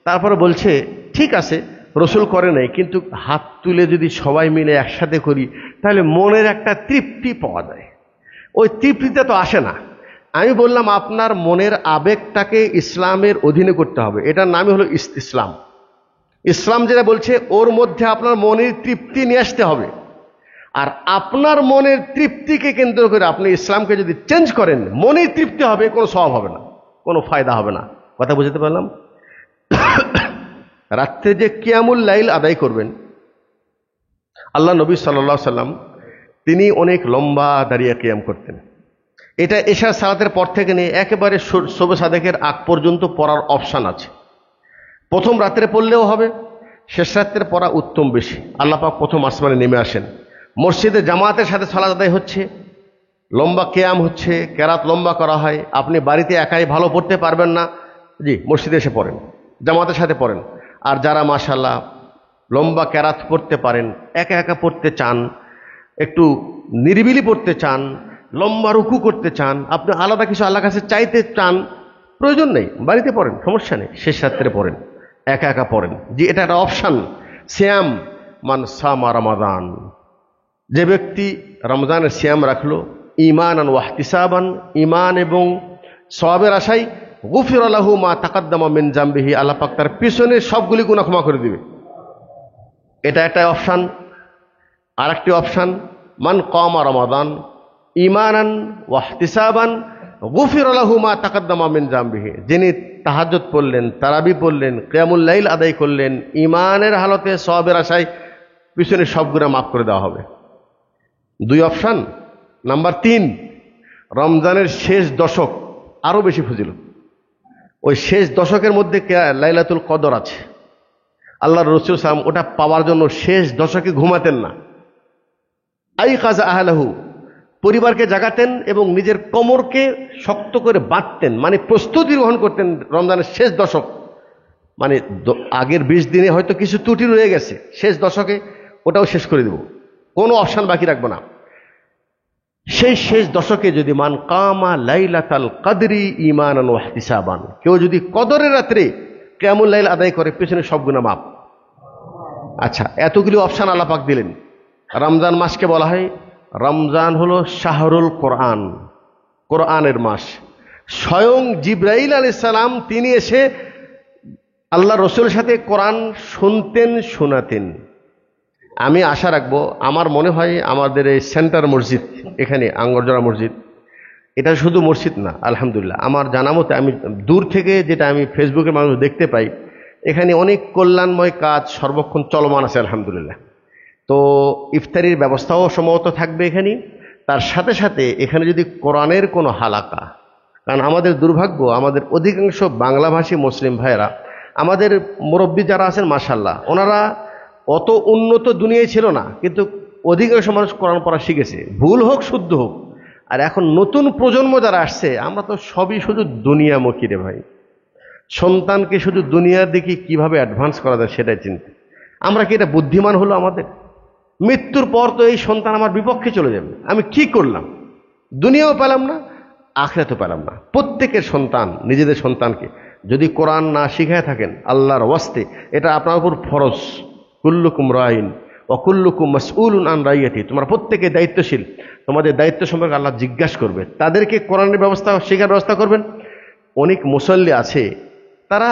তারপরে বলছে ঠিক আছে রসুল করে নাই, কিন্তু হাত তুলে যদি সবাই মিলে একসাথে করি তাহলে মনের একটা তৃপ্তি পাওয়া যায়। ওই তৃপ্তিটা তো আসে না। আমি বললাম আপনার মনের আবেগটাকে ইসলামের অধীনে করতে হবে, এটার নামই হলো ইসলাম। ইসলাম যেটা বলছে ওর মধ্যে আপনার মনের তৃপ্তি নিয়ে আসতে হবে। আর আপনার মনের তৃপ্তিকে কেন্দ্র করে আপনি ইসলামকে যদি চেঞ্জ করেন, মনের তৃপ্তি হবে, কোনো সওয়াব হবে না, কোনো ফায়দা হবে না। কথা বুঝতে পারলাম? রাত্রে যে কিয়ামুল লাইল আদায় করবেন, আল্লাহ নবী সাল্লাল্লাহু আলাইহি সাল্লাম তিনি অনেক লম্বা দাঁড়িয়ে কিয়াম করতেন। এটা এশার সালাতের পর থেকে নিয়ে একেবারে শবে সাদেকের আগ পর্যন্ত পড়ার অপশান আছে। প্রথম রাত্রে পড়লেও হবে, শেষ রাত্রে পড়া উত্তম বেশি। আল্লাহ পাক প্রথম আসমানে নেমে আসেন, মসজিদে জামাতের সাথে সালাত আদায় হচ্ছে, লম্বা কেয়াম হচ্ছে, কেরাত লম্বা করা হয়। আপনি বাড়িতে একাই ভালো পড়তে পারবেন না, জি মসজিদে এসে পড়েন, জামাতের সাথে পড়েন। আর যারা মাশাআল্লাহ লম্বা কেরাত পড়তে পারেন, একা একা পড়তে চান, একটু নিরিবিলি পড়তে চান, লম্বা রুকু করতে চান, আপনি আলাদা কিছু আল্লাহর কাছে চাইতে চান, প্রয়োজন নেই, বাড়িতে পড়েন, সমস্যা নেই, শেষ রাত্রে পড়েন, একা একা পড়েন। যে এটা একটা অপশান। সিয়াম মান সামা রমাদান, যে ব্যক্তি রমজানের সিয়াম রাখলো ঈমানান ওয়া ইহতিসাবান, ঈমান এবং সওয়াবের আশায়, গুফিরা লাহু মা তাকাদ্দামা মিন জামবিহি, আল্লাহ পাক তার পিছনে সবগুলি গুনাহ ক্ষমা করে দিবে। এটা একটা অপশান। আর একটি অপশান, মান কামা রমাদান ঈমানান ওয়া ইহতিসাবান গুফিরা লাহু মা তাকাদ্দামা মিন জামবিহি, যিনি তাহাজ্জুদ পড়লেন, তারাবি পড়লেন, কিয়ামুল লাইল আদায় করলেন, ঈমানের হালতে সওয়াবের আশায়, পিছনে সব গুনাহ মাফ করে দেওয়া হবে। দুই অপশান। নাম্বার 3, রমজানের শেষ দশক আরো বেশি ফজিলত। ওই শেষ দশকের মধ্যে লাইলাতুল কদর আছে। আল্লাহর রাসূল সাল্লাল্লাহু আলাইহি ওয়াসাল্লাম ওটা পাওয়ার জন্য শেষ দশকে ঘুমাতেন না। আইকাযা আহলাহু, পরিবারকে জাগাতেন এবং নিজের কোমরকে শক্ত করে বাঁধতেন, মানে প্রস্তুতি গ্রহণ করতেন রমজানের শেষ দশক। মানে আগের 20 দিনে হয়তো কিছু ত্রুটি রয়ে গেছে, শেষ দশকে ওটাও শেষ করে দেব, কোনো অপশান বাকি রাখবো না। সেই শেষ দশকে যদি মান কামা লাইলাতাল কদরি ঈমানান ওয়া ইহতিসাবান, কেউ যদি কদরের রাত্রে কিয়ামুল লাইল আদায় করে, পেছনে সব গুনাহ মাফ। আচ্ছা, এতগুলো অপশান আল্লাহ পাক দিলেন। রমজান মাসকে বলা হয়, রমজান হলো শাহরুল কোরআন, কোরআনের মাস। স্বয়ং জিবরাইল আলাইহিস সালাম তিনি এসে আল্লাহ রসুলের সাথে কোরআন শুনতেন, শোনাতেন। আমি আশা রাখবো, আমার মনে হয় আমাদের এই সেন্টার মসজিদ, এখানে আঙ্গরজোড়া মসজিদ, এটা শুধু মসজিদ না, আলহামদুলিল্লাহ আমার জানা মতে, আমি দূর থেকে যেটা আমি ফেসবুকের মাধ্যমে দেখতে পাই, এখানে অনেক কল্যাণময় কাজ সর্বক্ষণ চলমান আছে আলহামদুলিল্লাহ। তো ইফতারির ব্যবস্থাও সম্ভবত থাকবে এখানে। তার সাথে সাথে এখানে যদি কোরআনের কোনো হালাকা, কারণ আমাদের দুর্ভাগ্য, আমাদের অধিকাংশ বাংলাভাষী মুসলিম ভাইয়েরা, আমাদের মুরব্বী যারা আছেন মাশাআল্লাহ, ওনারা অত উন্নত দুনিয়ায় ছিল না, কিন্তু অধিকাংশ মানুষ কোরআন পড়া শিখেছে, ভুল হোক শুদ্ধ হোক। আর এখন নতুন প্রজন্ম যারা আসছে, আমরা তো সবই শুধু দুনিয়ামুখী রে ভাই। সন্তানকে শুধু দুনিয়ার দিকে কিভাবে অ্যাডভান্স করা যায় সেটাই চিন্তা। আমরা কি এটা বুদ্ধিমান হলো আমাদের? মৃত্যুর পর তো এই সন্তান আমার বিপক্ষে চলে যাবে, আমি কি করলাম? দুনিয়াও পেলাম না, আখিরাতও পেলাম না। প্রত্যেকের সন্তান নিজেদের সন্তানকে যদি কোরআন না শিখায় থাকেন আল্লাহর ওয়াস্তে, এটা আপনার উপর ফরজ। কুল্লুকুম রাইন ওয়া কুল্লুকুম মাসউলুন আন রাইয়াতি, তোমরা প্রত্যেকে দায়িত্বশীল, তোমাদের দায়িত্ব সম্পর্কে আল্লাহ জিজ্ঞাসা করবে। তাদেরকে কোরআনের ব্যবস্থা, শেখার ব্যবস্থা করবেন। অনেক মুসল্লি আছে, তারা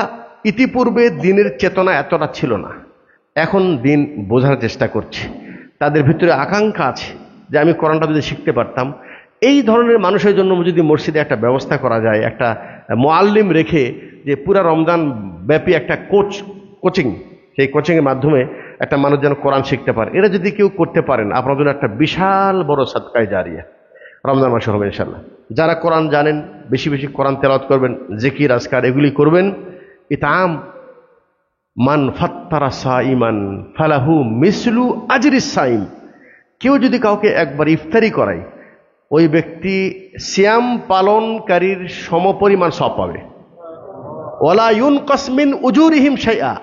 ইতিপূর্বে দিনের চেতনা এতটা ছিল না, এখন দিন বোঝার চেষ্টা করছে, তাদের ভিতরে আকাঙ্ক্ষা আছে যে আমি কোরআনটা যদি শিখতে পারতাম। এই ধরনের মানুষের জন্য যদি মসজিদে একটা ব্যবস্থা করা যায়, একটা মুআল্লিম রেখে, যে পুরা রমজান ব্যাপী একটা কোচিং, সেই কোচিংয়ের মাধ্যমে একটা মানুষ যেন কোরআন শিখতে পারে, এটা যদি কেউ করতে পারেন, আপনার জন্য একটা বিশাল বড় সাদকায়ে জারিয়া রমজান মাসে হবে ইনশাল্লাহ। যারা কোরআন জানেন বেশি বেশি কোরআন তেলাওয়াত করবেন, জিকির আজকার এগুলি করবেন। ইতাম মান ফাত্তারা সাইমান ফালাহু মিসলু আজরি সাইম। কেউ যদি কাউকে একবার ইফতারি করায়, ওই ব্যক্তি সিয়াম পালনকারীর সমপরিমাণ সওয়াব পাবে। ওয়ালা ইউনকাস মিন উজুরিহিম শাইআ,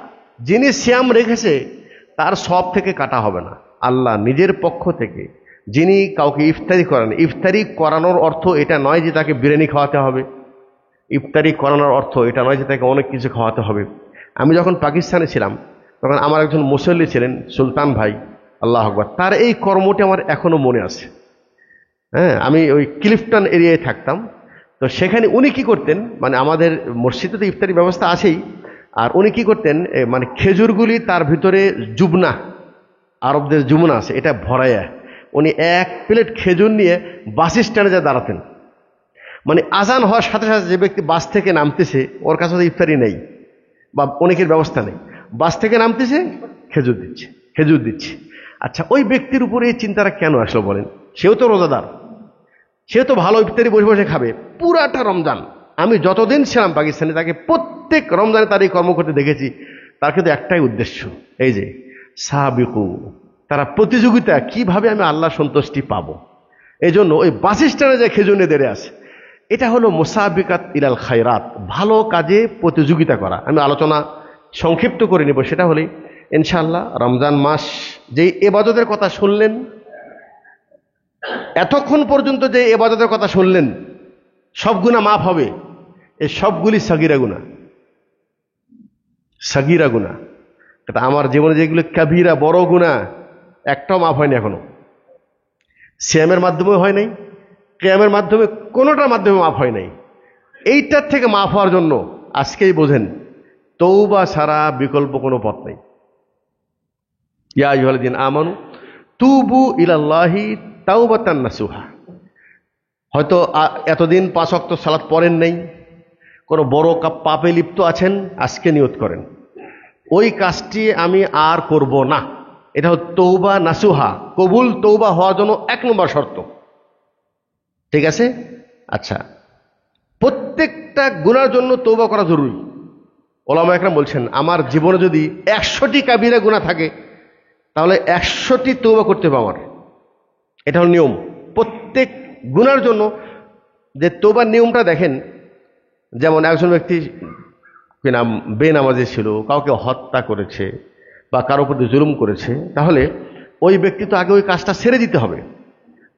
যিনি সিয়াম রেখেছে তার সওয়াব থেকে কাটা হবে না। আল্লাহ নিজের পক্ষ থেকে যিনি কাউকে ইফতারি করান, ইফতারি করানোর অর্থ এটা নয় যে তাকে বিরিয়ানি খাওয়াতে হবে, ইফতারি করানোর অর্থ এটা নয় যে তাকে অনেক কিছু খাওয়াতে হবে। আমি যখন পাকিস্তানে ছিলাম তখন আমার একজন মুসল্লি ছিলেন, সুলতান ভাই, আল্লাহ আকবার, তার এই কর্মটি আমার এখনো মনে আছে। হ্যাঁ, আমি ওই ক্লিফটন এরিয়ায় থাকতাম, তো সেখানে উনি কি করতেন, মানে আমাদের মসজিদে তো ইফতারি ব্যবস্থা আছেই, আর উনি কি করতেন, মানে খেজুরগুলি তার ভিতরে জুবনা, আরবদের জুবনা আছে, এটা ভরাইয়া উনি এক প্লেট খেজুর নিয়ে বাস স্ট্যান্ডে যা দাঁড়াতেন। মানে আজান হওয়ার সাথে সাথে যে ব্যক্তি বাস থেকে নামতেছে ওর কাছে তো ইফতারি নেই বা অনেকের ব্যবস্থা নেই, বাস থেকে নামতেছে খেজুর দিচ্ছে, খেজুর দিচ্ছে। আচ্ছা, ওই ব্যক্তির উপরে এই চিন্তাটা কেন আসলো বলেন? সেও তো রোজাদার, সেও তো ভালো ইফতারি বসে বসে খাবে পুরাটা রমজান। আমি যতদিন ছিলাম পাকিস্তানে তাকে প্রত্যেক রমজানে তার এই কর্ম করতে দেখেছি। তার কিন্তু একটাই উদ্দেশ্য, এই যে সাবিকু, তারা প্রতিযোগিতা, কিভাবে আমি আল্লাহ সন্তুষ্টি পাবো, এই জন্য ওই বাস স্ট্যান্ডে যে খেজুর নিয়ে দেড়ে আছে। এটা হলো মুসাবিকাত ইলাল খায়রাত, ভালো কাজে প্রতিযোগিতা করা। আমি আলোচনা সংক্ষিপ্ত করে নেব, সেটা হলে ইনশাআল্লাহ রমজান মাস যে ইবাদতের কথা শুনলেন, এতক্ষণ পর্যন্ত যে ইবাদতের কথা শুনলেন, সব গুনাহ মাফ হবে। এই সবগুলি সাগীরা গুনাহ, সাগীরা গুনাহ। আমার জীবনে যেগুলো কাবীরা বড় গুনাহ, একটাও মাফ হয়নি এখনো। সিয়ামের মাধ্যমে হয় নাই, কিয়ামের মাধ্যমে, কোনোটার মাধ্যমে মাফ হয় নাই। এইটার থেকে মাফ হওয়ার জন্য আজকেই বোঝেন তওবা ছাড়া বিকল্প কোনো পথ নেই। ইয়া আইয়ুহাল্লাযীনা আমানু তুবু ইলাল্লাহি তাওবাতান নাসুহা। হয়তো এতদিন 5 ওয়াক্ত সালাত পড়েন নাই, কোনো বড় পাপে লিপ্ত আছেন, আজকে নিয়ত করেন ওই কাজটি আমি আর করব না। এটা হচ্ছে তওবা নাসুহা, কবুল তওবা হওয়ার জন্য 1 নম্বর শর্ত। ঠিক আছে? আচ্ছা, প্রত্যেকটা গুনার জন্য তওবা করা জরুরি। ওলামা একরাম বলছেন, আমার জীবনে যদি 100টি কাবিরা গুনাহ থাকে তাহলে 100টি তওবা করতে হবে আমার। এটা হল নিয়ম প্রত্যেক গুনার জন্য। যে তওবার নিয়মটা দেখেন, যেমন একজন ব্যক্তি বেনামাজি ছিল, কাউকে হত্যা করেছে বা কারো প্রতি জুলুম করেছে, তাহলে ওই ব্যক্তি তো আগে ওই কাজটা ছেড়ে দিতে হবে,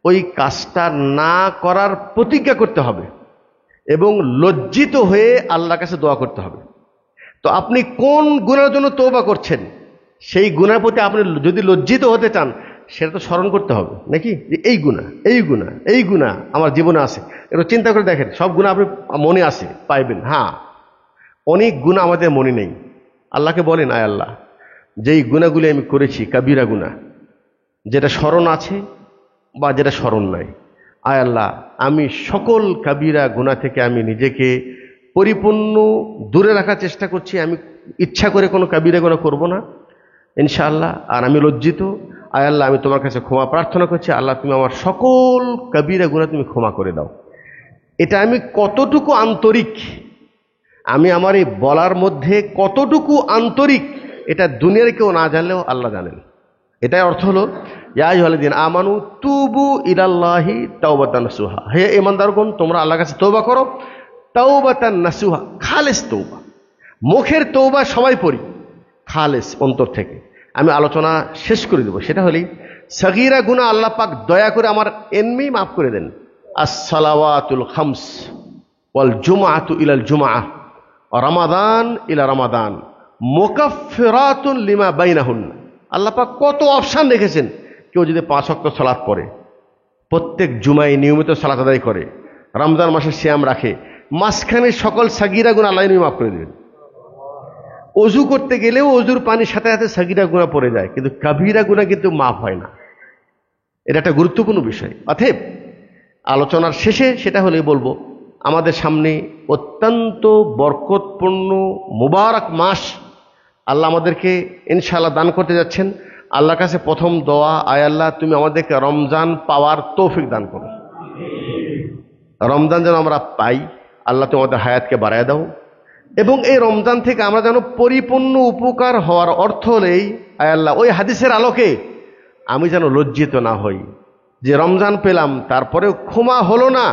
ওই কাজটা না করার প্রতিজ্ঞা করতে হবে এবং লজ্জিত হয়ে আল্লাহর কাছে দোয়া করতে হবে। তো আপনি কোন গুনার জন্য তওবা করছেন, সেই গুনার প্রতি আপনি যদি লজ্জিত হতে চান, সেটা তো স্মরণ করতে হবে নাকি, যে এই গুনাহ, এই গুনাহ, এই গুনাহ আমার জীবনে আছে। এটা চিন্তা করে দেখেন, সব গুনাহ আপনি মনে আছে পাইবেন। হ্যাঁ, অনেক গুনাহ আমাদের মনে নেই। আল্লাহকে বলেন, আয় আল্লাহ, যেই গুনাহগুলি আমি করেছি কাবিরা গুনাহ, যেটা স্মরণ আছে বা যেটা স্মরণ নাই, আয় আল্লাহ, আমি সকল কাবিরা গুনাহ থেকে আমি নিজেকে পরিপূর্ণ দূরে রাখার চেষ্টা করছি। আমি ইচ্ছা করে কোনো কাবিরা গুনাহ করব না ইনশাআল্লাহ। আর আমি লজ্জিত, আয় আল্লাহ, আমি তোমার কাছে ক্ষমা প্রার্থনা করছি। আল্লাহ, তুমি আমার সকল কাবিরা গুনাহ তুমি ক্ষমা করে দাও। এটা আমি কতটুকু আন্তরিক, আমি আমার এই বলার মধ্যে কতটুকু আন্তরিক, এটা দুনিয়ার কেউ না জানলেও আল্লাহ জানেন। এটাই অর্থ হলো ইয়া আইয়ুহাল্লাযীনা আমানু তুবু ইলাল্লাহি তাওবাতান নাসুহা। হে ঈমানদারগণ, তোমরা আল্লাহর কাছে তওবা করো, তাওবাতান নাসুহা, খালেস তওবা। মুখের তওবা সবাই পড়ি, খালেস অন্তর থেকে। আমি আলোচনা শেষ করে দেব, সেটা হলেই সাগীরা গুনাহ আল্লাহ পাক দয়া করে আমার এমনি মাফ করে দেন। আস-সালাওয়াতুল খামস ওয়াল জুমআতু ইলাল জুমআহ ওয়া রমাদান ইলা রমাদান মুকাফফিরাতুন লিমা বাইনাহুন্না। আল্লাহ পাক কত অপশন রেখেছেন। কেউ যদি 5 ওয়াক্ত সালাত পড়ে, প্রত্যেক জুমায় নিয়মিত সালাত আদায় করে, রমজান মাসে সিয়াম রাখে, মাঝখানে সকল সাগীরা গুনাহ আল্লাহ মাফ করে দেবেন। অজু করতে গেলেও অজুর পানির সাথে সাথে সাগীরা গুনাহ পড়ে যায়, কিন্তু কাবীরা গুনাহ কিন্তু মাফ হয় না। এটা একটা গুরুত্বপূর্ণ বিষয়। অতএব আলোচনার শেষে সেটা হলে বলবো, আমাদের সামনে অত্যন্ত বরকতপূর্ণ মুবারক মাস আল্লাহ আমাদেরকে ইনশাআল্লাহ দান করতে যাচ্ছেন। আল্লাহর কাছে প্রথম দোয়া, আয় আল্লাহ, তুমি আমাদেরকে রমজান পাওয়ার তৌফিক দান করো। রমজান যেন আমরা পাই। আল্লাহ তুমি আমাদের হায়াতকে বাড়ায় দাও, এবং এই রমজান থেকে আমরা যেন পরিপূর্ণ উপকার হওয়ার অর্থ হলেই আয় আল্লাহ ওই হাদিসের আলোকে আমি যেন লজ্জিত না হই যে রমজান পেলাম তারপরেও ক্ষমা হলো না।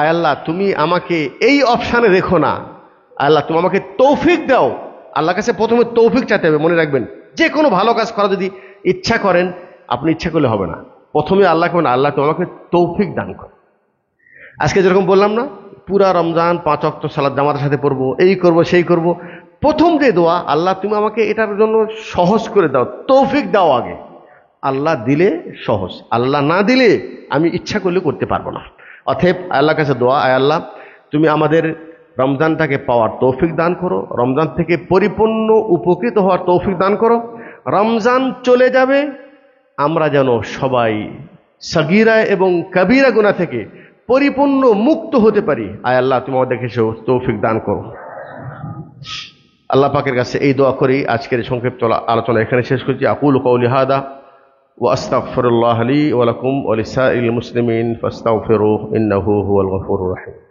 আয় আল্লাহ তুমি আমাকে এই অপশানে রেখো না, আয় আল্লাহ তুমি আমাকে তৌফিক দাও। আল্লাহর কাছে প্রথমে তৌফিক চাইতে হবে। মনে রাখবেন, যে কোনো ভালো কাজ করা যদি ইচ্ছা করেন, আপনি ইচ্ছা করলে হবে না, প্রথমে আল্লাহকে বলেন আল্লাহ তুমি আমাকে তৌফিক দান করো। আজকে যেরকম বললাম না, পুরা রমজান 5 ওয়াক্ত সালাত জামাতের সাথে পড়বো, এই করব সেই করব, প্রথম যে দোয়া আল্লাহ তুমি আমাকে এটার জন্য সহজ করে দাও, তৌফিক দাও আগে। আল্লাহ দিলে সহজ, আল্লাহ না দিলে আমি ইচ্ছা করলে করতে পারবো না। অতএব আল্লাহর কাছে দোয়া, আয় আল্লাহ তুমি আমাদের রমজানটাকে পাওয়ার তৌফিক দান করো, রমজান থেকে পরিপূর্ণ উপকৃত হওয়ার তৌফিক দান করো। রমজান চলে যাবে, আমরা যেন সবাই সগীরা এবং কবিরা গুনাহ থেকে পরিপূর্ণ মুক্ত হতে পারি। আয় আল্লাহ তুমি আমাদেরকে তৌফিক দান করো। আল্লাহ পাকের কাছে এই দোয়া করি আজকের সংক্ষিপ্ত আলোচনা এখানে শেষ করছি। আকুলু কওলি হাদা ওয়া আস্তাগফিরুল্লাহ লি ওয়া লাকুম ওয়া লিসাইরিল মুসলিমিন ফাস্তাগফিরুহু ইন্নাহু হুয়াল গফুরুর রহিম।